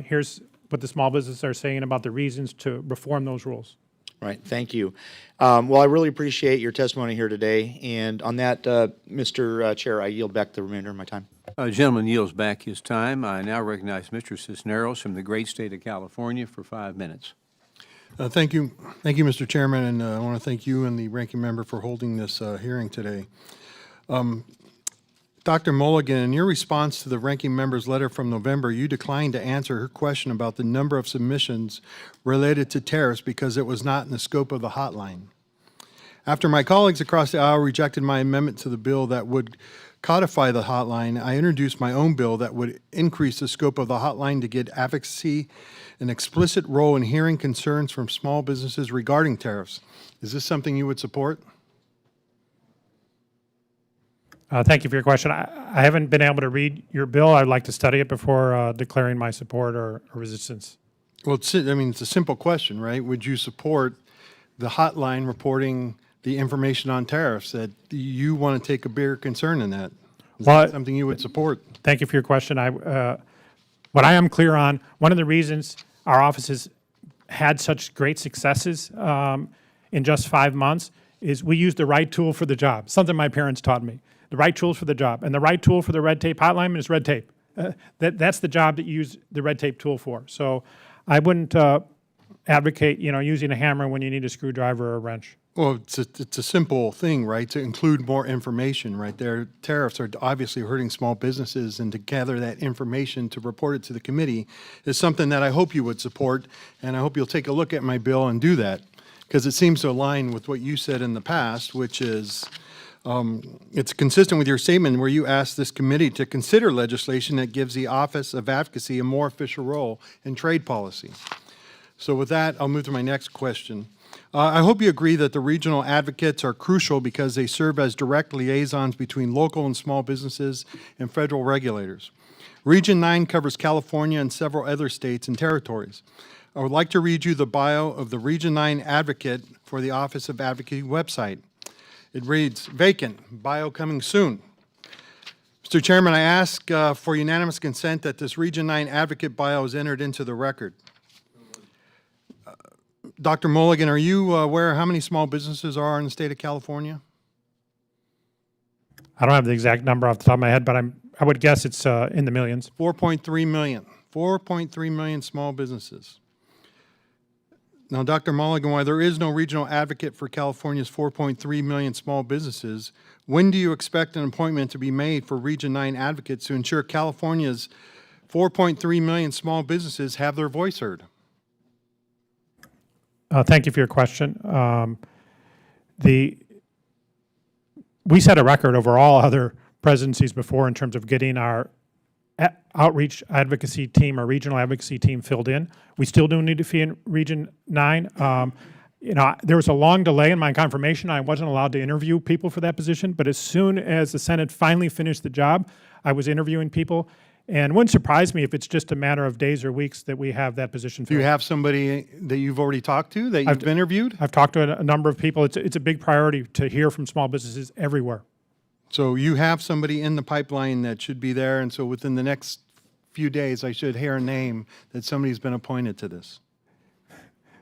Here's what the small businesses are saying about the reasons to reform those rules. Right, thank you. Well, I really appreciate your testimony here today. And on that, Mr. Chair, I yield back the remainder of my time. Gentleman yields back his time. I now recognize Mr. Cisneros from the great state of California for 5 minutes. Thank you, Mr. Chairman, and I want to thank you and the ranking member for holding this hearing today. Dr. Mulligan, in your response to the ranking member's letter from November, you declined to answer her question about the number of submissions related to tariffs because it was not in the scope of the hotline. After my colleagues across the aisle rejected my amendment to the bill that would codify the hotline, I introduced my own bill that would increase the scope of the hotline to give advocacy an explicit role in hearing concerns from small businesses regarding tariffs. Is this something you would support? Thank you for your question. I haven't been able to read your bill. I'd like to study it before declaring my support or resistance. Well, it's a simple question, right? Would you support the hotline reporting the information on tariffs? That you want to take a bigger concern in that? Is that something you would support? Thank you for your question. What I am clear on, one of the reasons our office has had such great successes in just 5 months is we use the right tool for the job, something my parents taught me. The right tools for the job. And the right tool for the red tape hotline is red tape. That's the job that you use the red tape tool for. So I wouldn't advocate, using a hammer when you need a screwdriver or a wrench. Well, it's a simple thing, right, to include more information, right? Their tariffs are obviously hurting small businesses, and to gather that information to report it to the committee is something that I hope you would support, and I hope you'll take a look at my bill and do that, because it seems to align with what you said in the past, which is it's consistent with your statement where you asked this committee to consider legislation that gives the Office of Advocacy a more official role in trade policy. So with that, I'll move to my next question. I hope you agree that the regional advocates are crucial because they serve as direct liaisons between local and small businesses and federal regulators. Region 9 covers California and several other states and territories. I would like to read you the bio of the Region 9 advocate for the Office of Advocacy website. It reads, vacant, bio coming soon. Mr. Chairman, I ask for unanimous consent that this Region 9 advocate bio is entered into the record. Dr. Mulligan, are you aware how many small businesses are in the state of California? I don't have the exact number off the top of my head, but I would guess it's in the millions. 4.3 million. 4.3 million small businesses. Now, Dr. Mulligan, while there is no regional advocate for California's 4.3 million small businesses, when do you expect an appointment to be made for Region 9 advocates to ensure California's 4.3 million small businesses have their voice heard? Thank you for your question. We set a record over all other presidencies before in terms of getting our outreach advocacy team or regional advocacy team filled in. We still do need to be in Region 9. You know, there was a long delay in my confirmation. I wasn't allowed to interview people for that position, but as soon as the Senate finally finished the job, I was interviewing people. And it wouldn't surprise me if it's just a matter of days or weeks that we have that position Do you filled. have somebody that you've already talked to, that you've interviewed? I've talked to a number of people. It's a big priority to hear from small businesses everywhere. So you have somebody in the pipeline that should be there, and so within the next few days, I should hear a name that somebody's been appointed to this.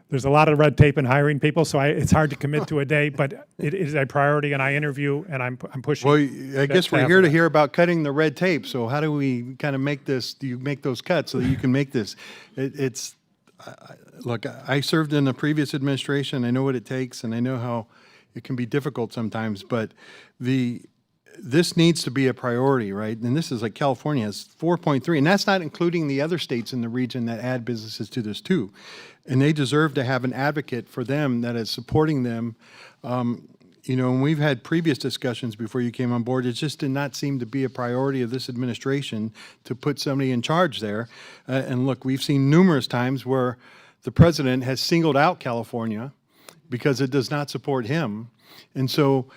There's a lot of red tape in hiring people, so it's hard to commit to a day, but it is a priority, and I interview, and I'm pushing. Well, I guess we're here to hear about cutting the red tape, so how do we kind of make this, do you make those cuts so that you can make this? Look, I served in the previous administration, I know what it takes, and I know how it can be difficult sometimes, but this needs to be a priority, right? And this is like California has 4.3, and that's not including the other states in the region that add businesses to this too. And they deserve to have an advocate for them that is supporting them. You know, and we've had previous discussions before you came on board. It just did not seem to be a priority of this administration to put somebody in charge there. And look, we've seen numerous times where the president has singled out California because it does not support him. And so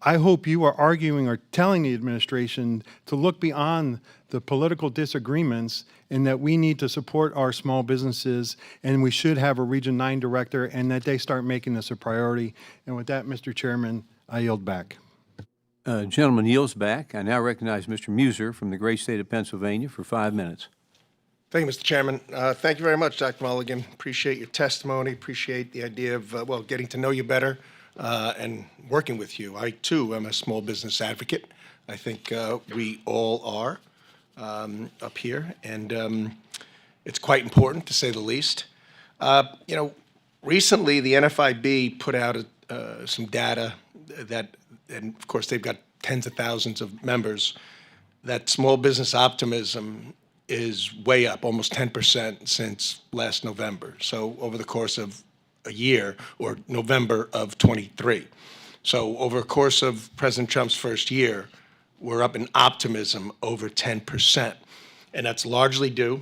I hope you are arguing or telling the administration to look beyond the political disagreements and that we need to support our small businesses and we should have a Region 9 director and that they start making this a priority. And with that, Mr. Chairman, I yield back. Gentleman yields back. I now recognize Mr. Muser from the great state of Pennsylvania for 5 minutes. Thank you, Mr. Chairman. Thank you very much, Dr. Mulligan. Appreciate your testimony. Appreciate the idea of, well, getting to know you better and working with you. I, too, am a small business advocate. I think we all are up here, and it's quite important, to say the least. You know, recently the NFIB put out some data that, and of course they've got tens of thousands of members, that small business optimism is way up, almost 10% since last November. So over the course of a year, or November of 23. So over the course of President Trump's first year, we're up in optimism over 10%. And that's largely due,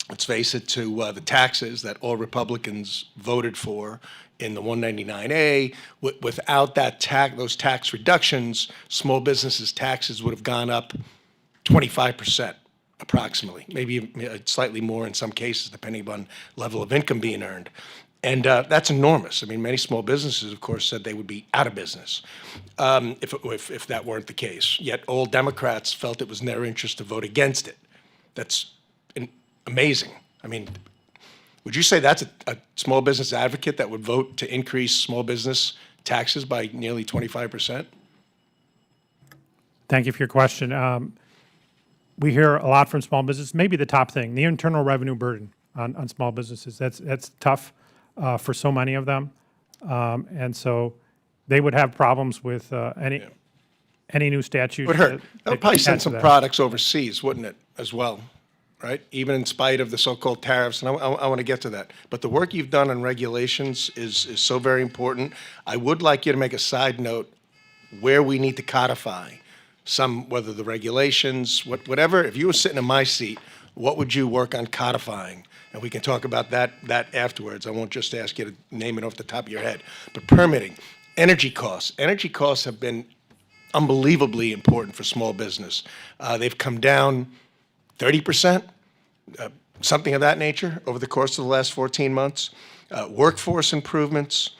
let's face it, to the taxes that all Republicans voted for in the 199A. Without that those tax reductions, small businesses' taxes would have gone up 25%. Approximately, maybe slightly more in some cases, depending upon level of income being earned. And that's enormous. I mean, many small businesses, of course, said they would be out of business if that weren't the case. Yet all Democrats felt it was in their interest to vote against it. That's amazing. I mean, would you say that's a small business advocate that would vote to increase small business taxes by nearly 25%? Thank you for your question. We hear a lot from small business. Maybe the top thing, the internal revenue burden on small businesses. That's tough for so many of them, and so they would have problems with any new statute. Would hurt. That would probably send some products overseas, wouldn't it, as well, right? Even in spite of the so-called tariffs, and I want to get to that. But the work you've done on regulations is so very important. I would like you to make a side note where we need to codify whether the regulations, whatever. If you were sitting in my seat, what would you work on codifying? And we can talk about that afterwards. I won't just ask you to name it off the top of your head. But permitting, energy costs. Energy costs have been unbelievably important for small business. They've come down 30%, something of that nature, over the course of the last 14 months. Workforce improvements.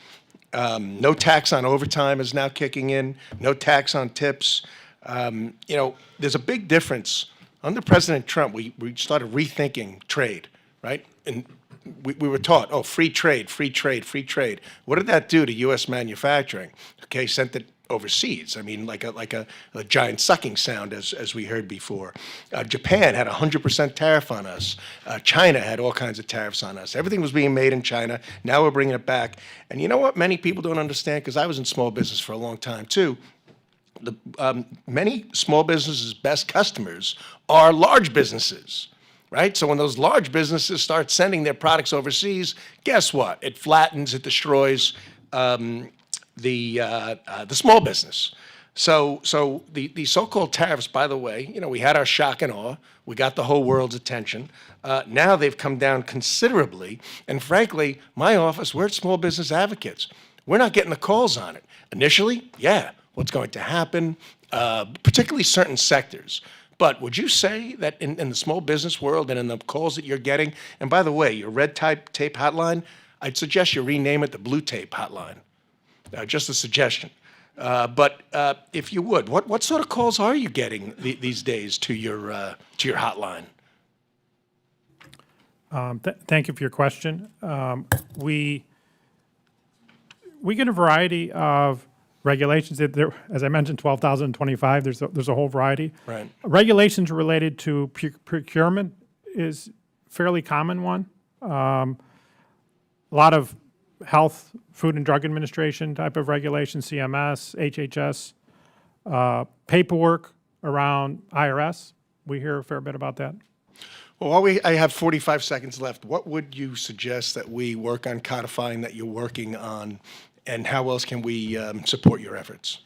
No tax on overtime is now kicking in. No tax on tips. You know, there's a big difference. Under President Trump, we started rethinking trade, right? And we were taught, oh, free trade, free trade, free trade. What did that do to U.S. manufacturing? Okay, sent it overseas. I mean, like a giant sucking sound, as we heard before. Japan had 100% tariff on us. China had all kinds of tariffs on us. Everything was being made in China. Now we're bringing it back. And you know what many people don't understand, because I was in small business for a long time, too. Many small businesses' best customers are large businesses, right? So when those large businesses start sending their products overseas, guess what? It flattens, it destroys the small business. So the so-called tariffs, by the way, you know, we had our shock and awe. We got the whole world's attention. Now they've come down considerably. And frankly, my office, we're small business advocates. We're not getting the calls on it. Initially, yeah, what's going to happen, particularly certain sectors. But would you say that in the small business world and in the calls that you're getting, and by the way, your red tape hotline, I'd suggest you rename it the blue tape hotline. Just a suggestion. But if you would, what sort of calls are you getting these days to your hotline? Thank you for your question. We get a variety of regulations. As I mentioned, 12,025. There's a whole variety. Right. Regulations related to procurement is fairly common one. A lot of Health, Food and Drug Administration type of regulations, CMS, HHS, paperwork around IRS. We hear a fair bit about that. Well, while I have 45 seconds left, what would you suggest that we work on codifying that you're working on, and how else can we support your efforts?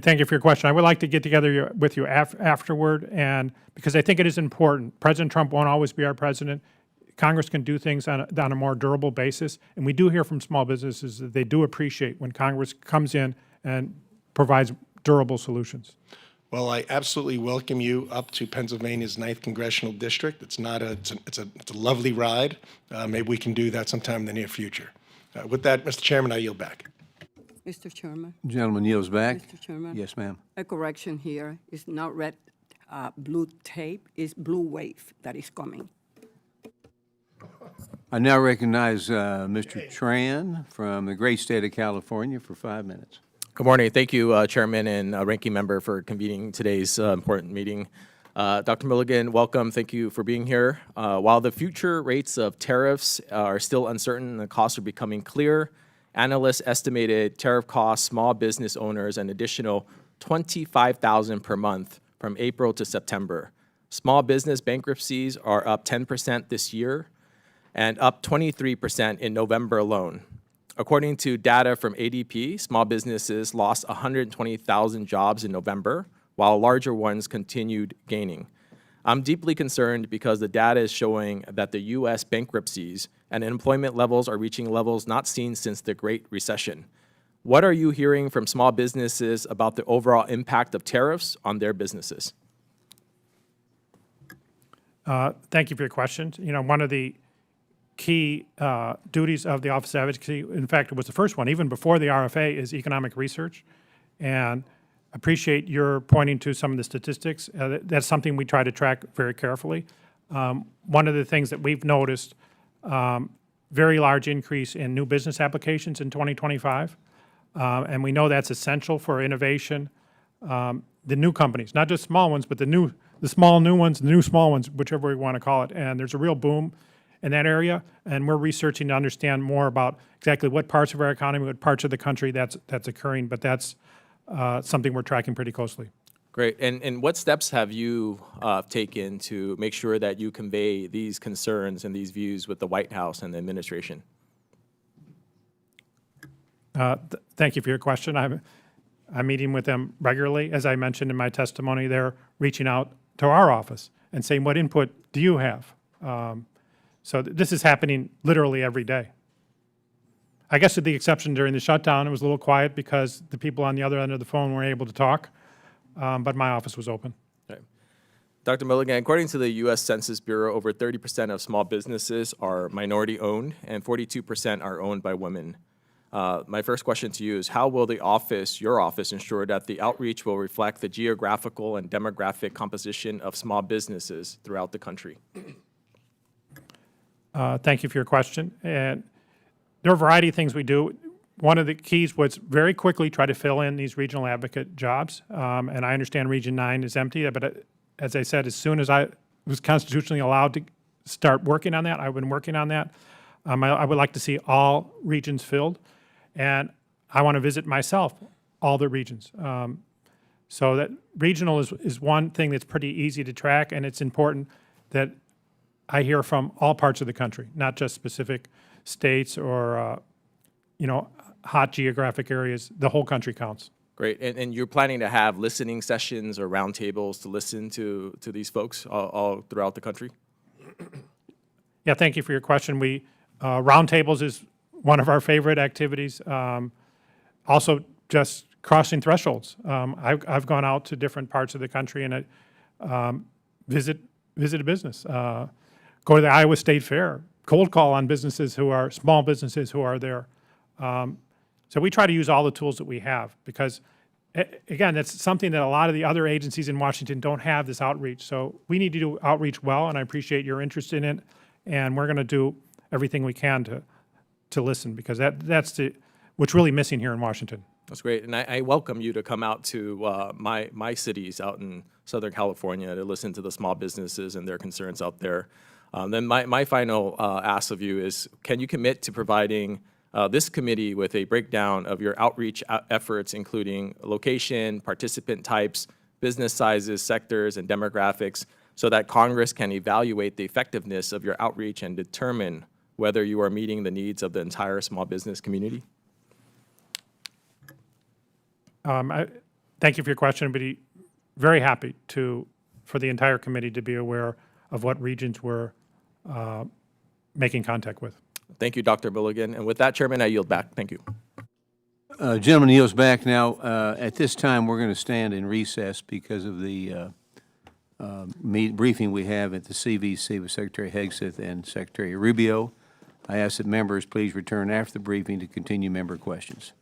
Thank you for your question. I would like to get together with you afterward, and because I think it is important. President Trump won't always be our president. Congress can do things on a more durable basis, and we do hear from small businesses that they do appreciate when Congress comes in and provides durable solutions. Well, I absolutely welcome you up to Pennsylvania's 9th Congressional District. It's a lovely ride. Maybe we can do that sometime in the near future. With that, Mr. Chairman, I yield back. Mr. Chairman. Gentleman yields back. Mr. Chairman. Yes, ma'am. A correction here. It's not red blue tape. It's blue wave that is coming. I now recognize Mr. Tran from the great state of California for 5 minutes. Good morning. Thank you, Chairman and Ranking Member, for convening today's important meeting. Dr. Mulligan, welcome. Thank you for being here. While the future rates of tariffs are still uncertain and the costs are becoming clear, analysts estimated tariff costs small business owners an additional $25,000 per month from April to September. Small business bankruptcies are up 10% this year and up 23% in November alone. According to data from ADP, small businesses lost 120,000 jobs in November, while larger ones continued gaining. I'm deeply concerned because the data is showing that the U.S. bankruptcies and employment levels are reaching levels not seen since the Great Recession. What are you hearing from small businesses about the overall impact of tariffs on their businesses? Thank you for your question. You know, one of the key duties of the Office of Advocacy, in fact, it was the first one, even before the RFA, is economic research. And appreciate your pointing to some of the statistics. That's something we try to track very carefully. One of the things that we've noticed, very large increase in new business applications in 2025. And we know that's essential for innovation. The new companies, not just small ones, but the small new ones, the new small ones, whichever we want to call it. And there's a real boom in that area, and we're researching to understand more about exactly what parts of our economy, what parts of the country that's occurring, but that's something we're tracking pretty closely. Great. And what steps have you taken to make sure that you convey these concerns and these views with the White House and the administration? Thank you for your question. I'm meeting with them regularly. As I mentioned in my testimony, they're reaching out to our office and saying, what input do you have? So this is happening literally every day. I guess with the exception during the shutdown, it was a little quiet because the people on the other end of the phone weren't able to talk, but my office was open. Okay. Dr. Mulligan, according to the U.S. Census Bureau, over 30% of small businesses are minority-owned and 42% are owned by women. My first question to you is, how will your office, ensure that the outreach will reflect the geographical and demographic composition of small businesses throughout the country? Thank you for your question. And there are a variety of things we do. One of the keys was very quickly try to fill in these regional advocate jobs. And I understand Region 9 is empty, but as I said, as soon as I was constitutionally allowed to start working on that, I've been working on that. I would like to see all regions filled. And I want to visit myself, all the regions. So that regional is one thing that's pretty easy to track, and it's important that I hear from all parts of the country, not just specific states or, hot geographic areas. The whole country counts. Great. And you're planning to have listening sessions or roundtables to listen to these folks all throughout the country? Yeah, thank you for your question. Roundtables is one of our favorite activities. Also, just crossing thresholds. I've gone out to different parts of the country and visit a business. Go to the Iowa State Fair, cold call on small businesses who are there. So we try to use all the tools that we have because, again, that's something that a lot of the other agencies in Washington don't have, this outreach. So we need to do outreach well, and I appreciate your interest in it. And we're going to do everything we can to listen because that's what's really missing here in Washington. That's great. And I welcome you to come out to my cities out in Southern California to listen to the small businesses and their concerns out there. Then my final ask of you is, can you commit to providing this committee with a breakdown of your outreach efforts, including location, participant types, business sizes, sectors, and demographics, so that Congress can evaluate the effectiveness of your outreach and determine whether you are meeting the needs of the entire small business community? Thank you for your question. I'd be very happy for the entire committee to be aware of what regions we're making contact with. Thank you, Dr. Mulligan. And with that, Chairman, I yield back. Thank you. Gentleman yields back now. At this time, we're going to stand in recess because of the briefing we have at the CVC with Secretary Hegseth and Secretary Rubio. I ask that members please return after the briefing to continue member questions.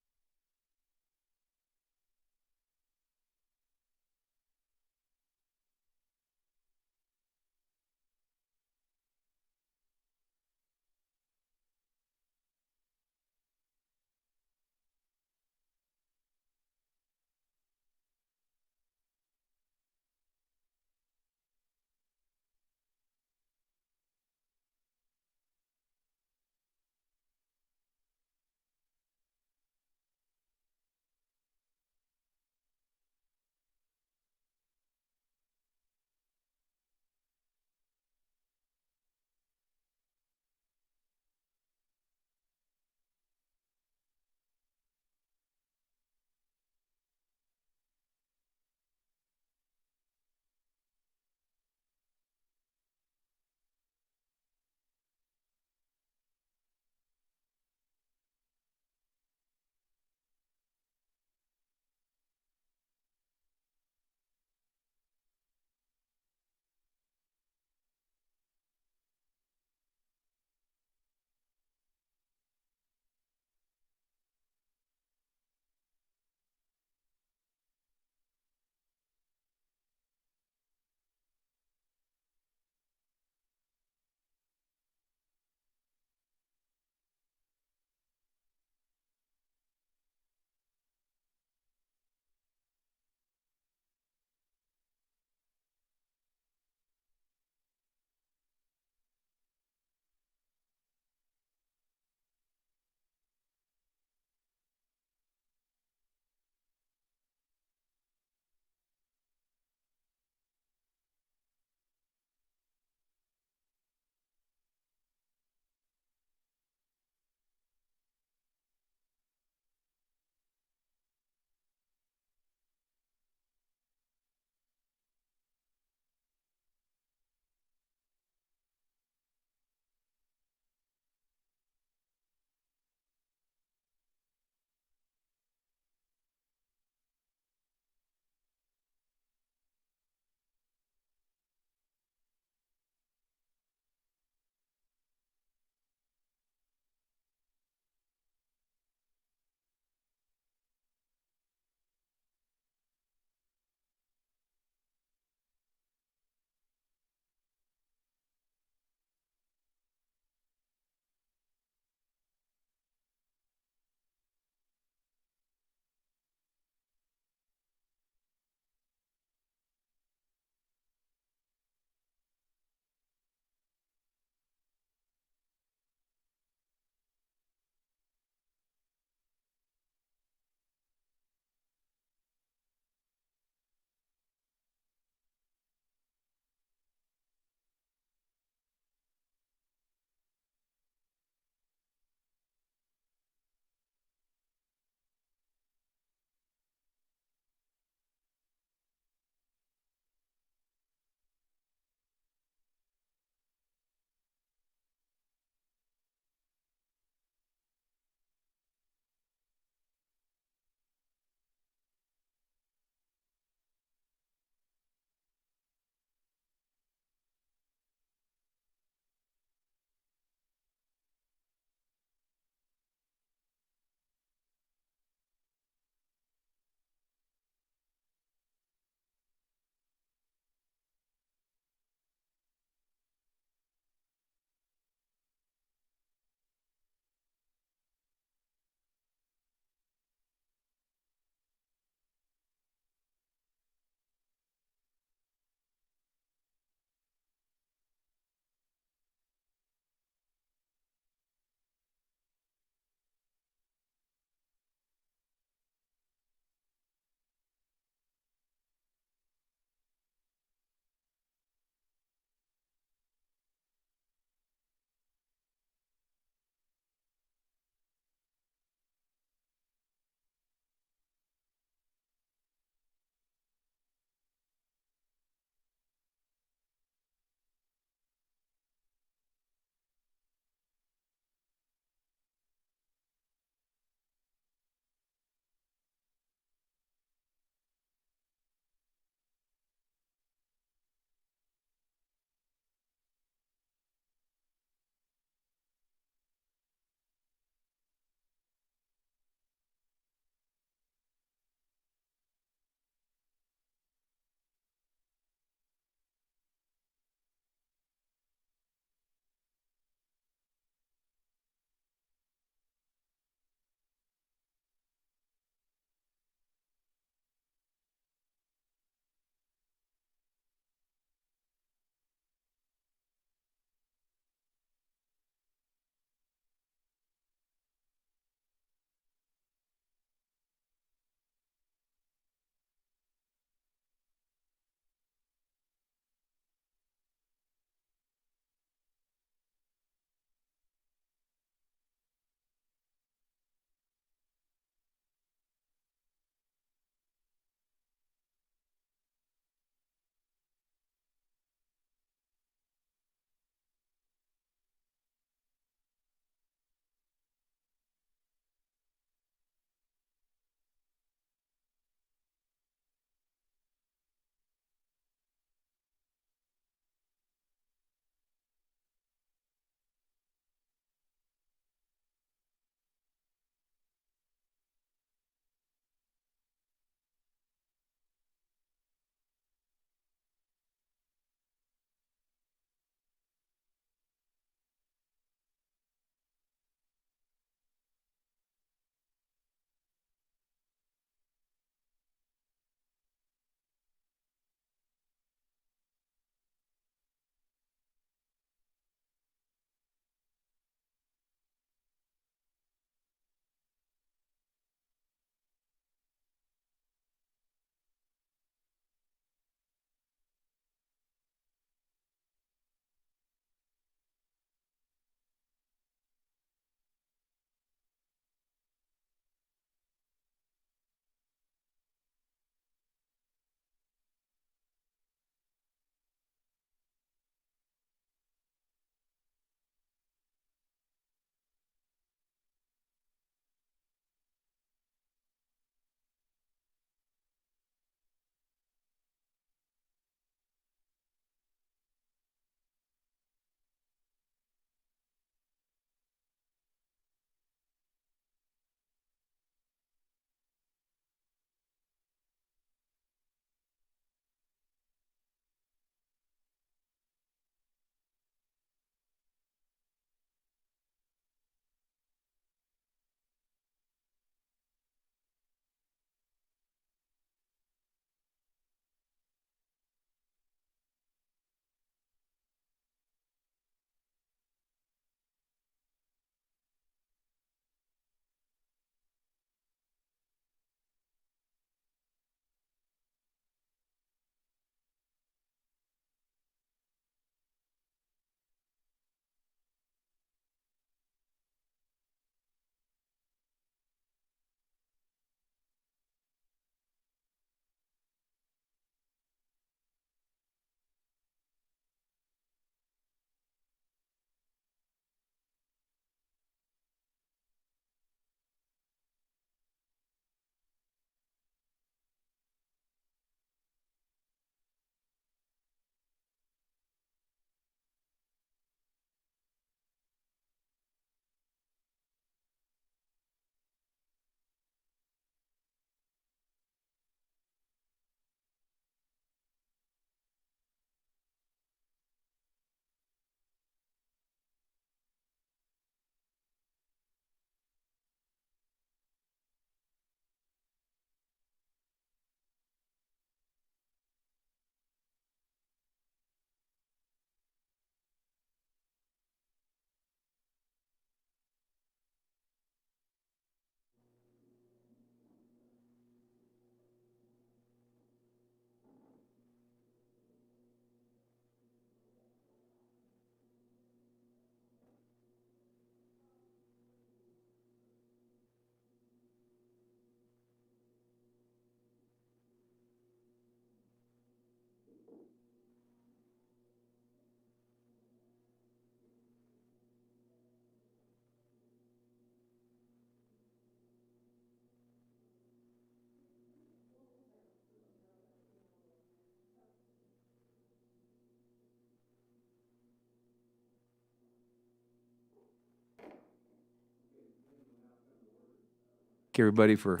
everybody for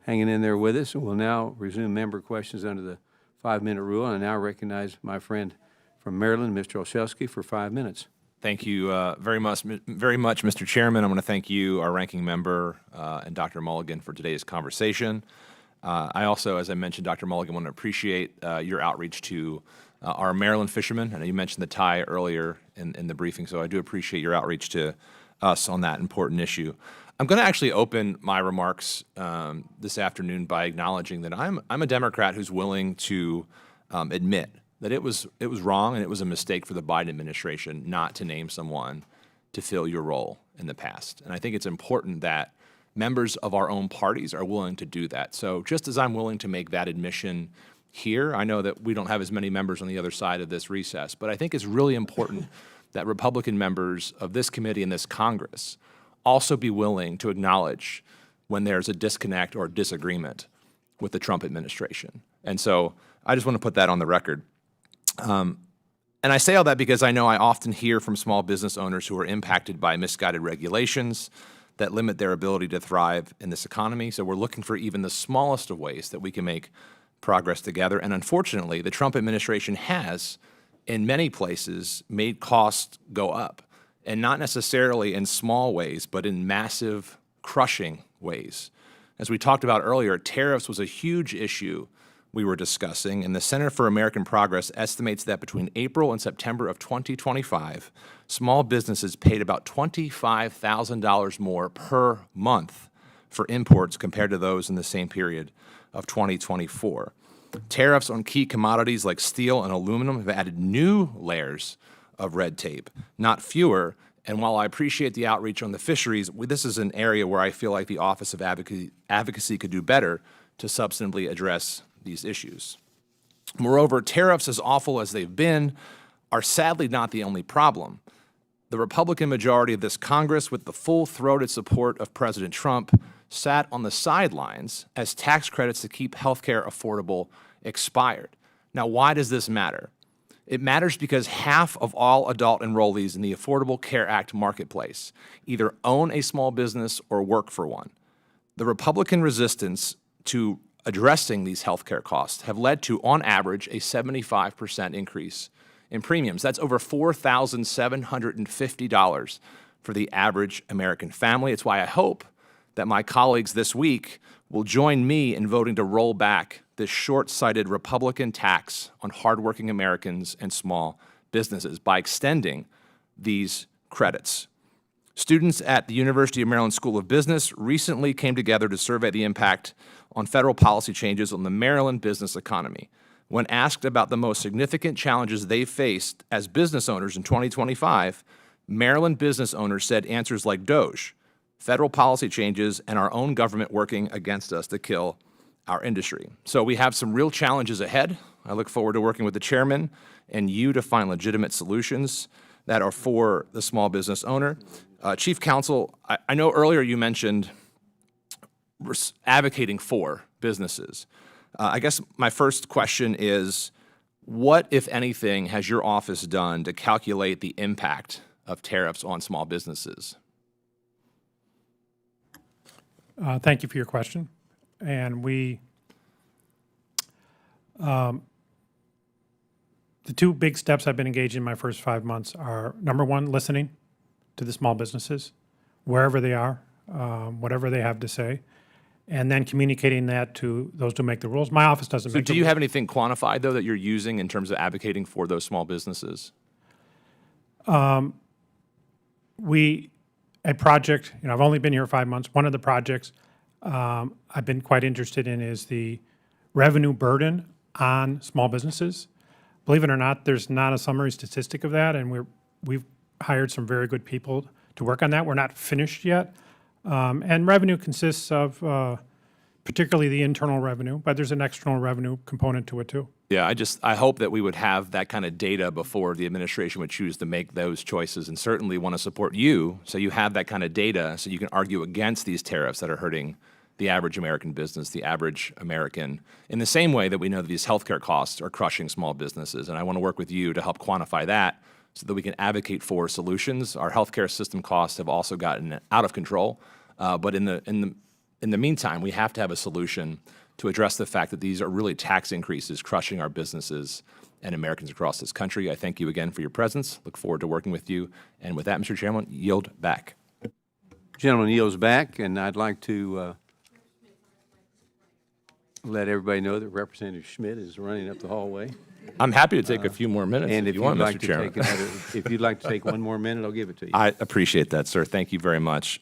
hanging in there with us. We'll now resume member questions under the 5-minute rule, and I now recognize my friend from Maryland, Mr. Olszewski, for 5 minutes. Thank you very much, Mr. Chairman. I want to thank you, our ranking member, and Dr. Mulligan for today's conversation. I also, as I mentioned, Dr. Mulligan, want to appreciate your outreach to our Maryland fishermen. I know you mentioned the tie earlier in the briefing, so I do appreciate your outreach to us on that important issue. I'm going to actually open my remarks this afternoon by acknowledging that I'm a Democrat who's willing to admit that it was wrong and it was a mistake for the Biden administration not to name someone to fill your role in the past. And I think it's important that members of our own parties are willing to do that. So just as I'm willing to make that admission here, I know that we don't have as many members on the other side of this recess, but I think it's really important that Republican members of this committee and this Congress also be willing to acknowledge when there's a disconnect or disagreement with the Trump administration. And so I just want to put that on the record. And I say all that because I know I often hear from small business owners who are impacted by misguided regulations that limit their ability to thrive in this economy. So we're looking for even the smallest of ways that we can make progress together. And unfortunately, the Trump administration has, in many places, made costs go up. And not necessarily in small ways, but in massive, crushing ways. As we talked about earlier, tariffs was a huge issue we were discussing, and the Center for American Progress estimates that between April and September of 2025, small businesses paid about $25,000 more per month for imports compared to those in the same period of 2024. Tariffs on key commodities like steel and aluminum have added new layers of red tape, not fewer. And while I appreciate the outreach on the fisheries, this is an area where I feel like the Office of Advocacy could do better to substantively address these issues. Moreover, tariffs, as awful as they've been, are sadly not the only problem. The Republican majority of this Congress, with the full-throated support of President Trump, sat on the sidelines as tax credits to keep health care affordable expired. Now, why does this matter? It matters because half of all adult enrollees in the Affordable Care Act marketplace either own a small business or work for one. The Republican resistance to addressing these health care costs have led to, on average, a 75% increase in premiums. That's over $4,750 for the average American family. It's why I hope that my colleagues this week will join me in voting to roll back this short-sighted Republican tax on hardworking Americans and small businesses by extending these credits. Students at the University of Maryland School of Business recently came together to survey the impact on federal policy changes on the Maryland business economy. When asked about the most significant challenges they faced as business owners in 2025, Maryland business owners said answers like DOGE, federal policy changes, and our own government working against us to kill our industry. So we have some real challenges ahead. I look forward to working with the chairman and you to find legitimate solutions that are for the small business owner. Chief Counsel, I know earlier you mentioned advocating for businesses. I guess my first question is, what, if anything, has your office done to calculate the impact of tariffs on small businesses? Thank you for your question. And the two big steps I've been engaged in my first 5 months are, number one, listening to the small businesses, wherever they are, whatever they have to say, and then communicating that to those who make the rules. My office doesn't make the rules. So do you have anything quantified, though, that you're using in terms of advocating for those small businesses? A project, I've only been here 5 months. One of the projects I've been quite interested in is the revenue burden on small businesses. Believe it or not, there's not a summary statistic of that, and we've hired some very good people to work on that. We're not finished yet. And revenue consists of particularly the internal revenue, but there's an external revenue component to it too. Yeah, I hope that we would have that kind of data before the administration would choose to make those choices, and certainly want to support you so you have that kind of data so you can argue against these tariffs that are hurting the average American business, the average American, in the same way that we know that these healthcare costs are crushing small businesses. And I want to work with you to help quantify that so that we can advocate for solutions. Our healthcare system costs have also gotten out of control, but in the in the meantime, we have to have a solution to address the fact that these are really tax increases crushing our businesses and Americans across this country. I thank you again for your presence. Look forward to working with you. And with that, Mr. Chairman, yield back. Gentleman yields back, and I'd like to let everybody know that Representative Schmidt is running up the hallway. I'm happy to take a few more minutes And if you want, you'd like Mr. to Chairman. take another, if you'd like to take one more minute, I'll give it to you. I appreciate that, sir. Thank you very much.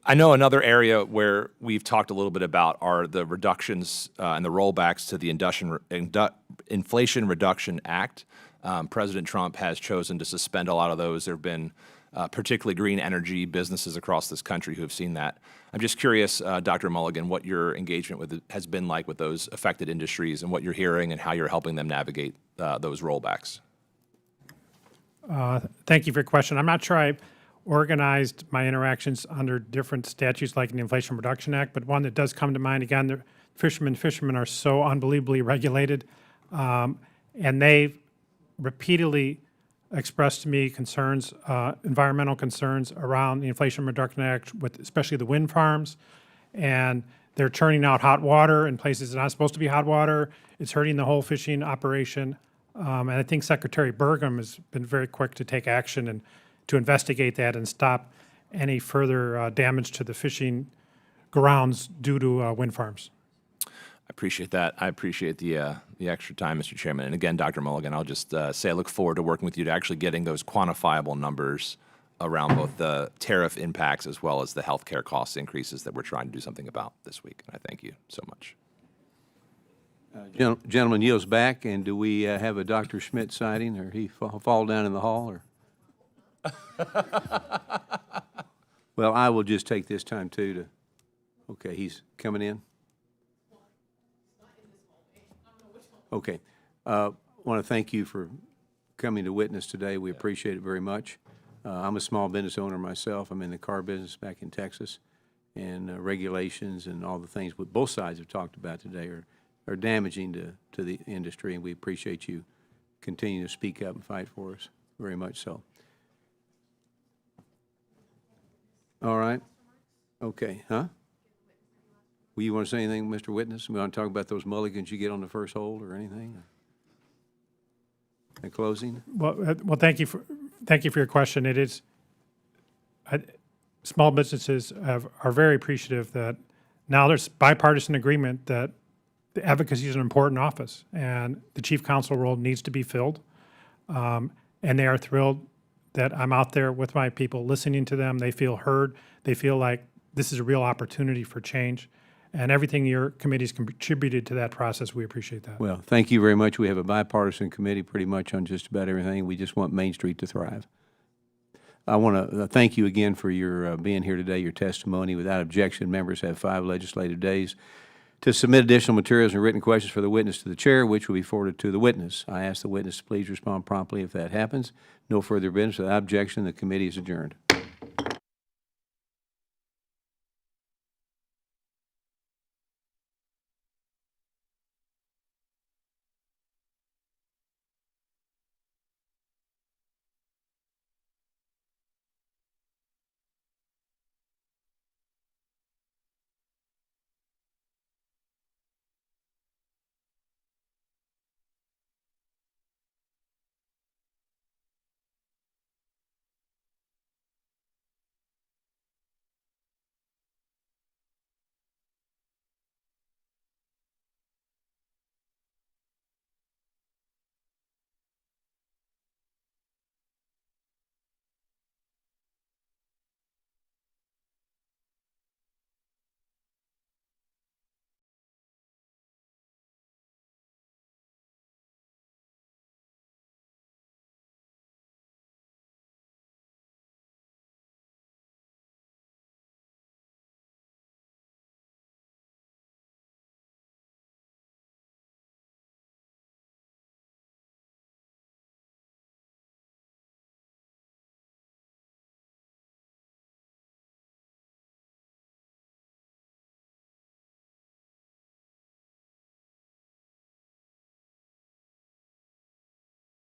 I know another area where we've talked a little bit about are the reductions and the rollbacks to the Inflation Reduction Act. President Trump has chosen to suspend a lot of those. There have been particularly green energy businesses across this country who have seen that. I'm just curious, Dr. Mulligan, what your engagement with has been like with those affected industries and what you're hearing and how you're helping them navigate those rollbacks. Thank you for your question. I'm not sure I organized my interactions under different statutes like the Inflation Reduction Act, but one that does come to mind, again, the fishermen are so unbelievably regulated, and they repeatedly expressed to me concerns, environmental concerns around the Inflation Reduction Act, with especially the wind farms, and they're churning out hot water in places that are not supposed to be hot water. It's hurting the whole fishing operation, and I think Secretary Burgum has been very quick to take action and to investigate that and stop any further damage to the fishing grounds due to wind farms. I appreciate that. I appreciate the extra time, Mr. Chairman. And again, Dr. Mulligan, I'll just say I look forward to working with you to actually getting those quantifiable numbers around both the tariff impacts as well as the healthcare cost increases that we're trying to do something about this week. And I thank you so much. Gentleman yields back, and do we have a Dr. Schmidt sighting, or he fall down in the hall, or? Well, I will just take this time too to, okay, he's coming in. Okay. Want to thank you for coming to witness today. We appreciate it very much. I'm a small business owner myself. I'm in the car business back in Texas, and regulations and all the things what both sides have talked about today are damaging to the industry, and we appreciate you continuing to speak up and fight for us very much so. All right. Okay. Huh? Well, you want to say anything, Mr. Witness? We want to talk about those mulligans you get on the first hole or anything? In closing? Well, thank you for your question. It is small businesses are very appreciative that now there's bipartisan agreement that the advocacy is an important office and the chief counsel role needs to be filled, and they are thrilled that I'm out there with my people, listening to them. They feel heard. They feel like this is a real opportunity for change. And everything your committee's contributed to that process, we appreciate that. Well, thank you very much. We have a bipartisan committee pretty much on just about everything. We just want Main Street to thrive. I want to thank you again for your being here today, your testimony. Without objection, members have 5 legislative days to submit additional materials and written questions for the witness to the chair, which will be forwarded to the witness. I ask the witness to please respond promptly if that happens. No further business. Without objection, the committee is adjourned.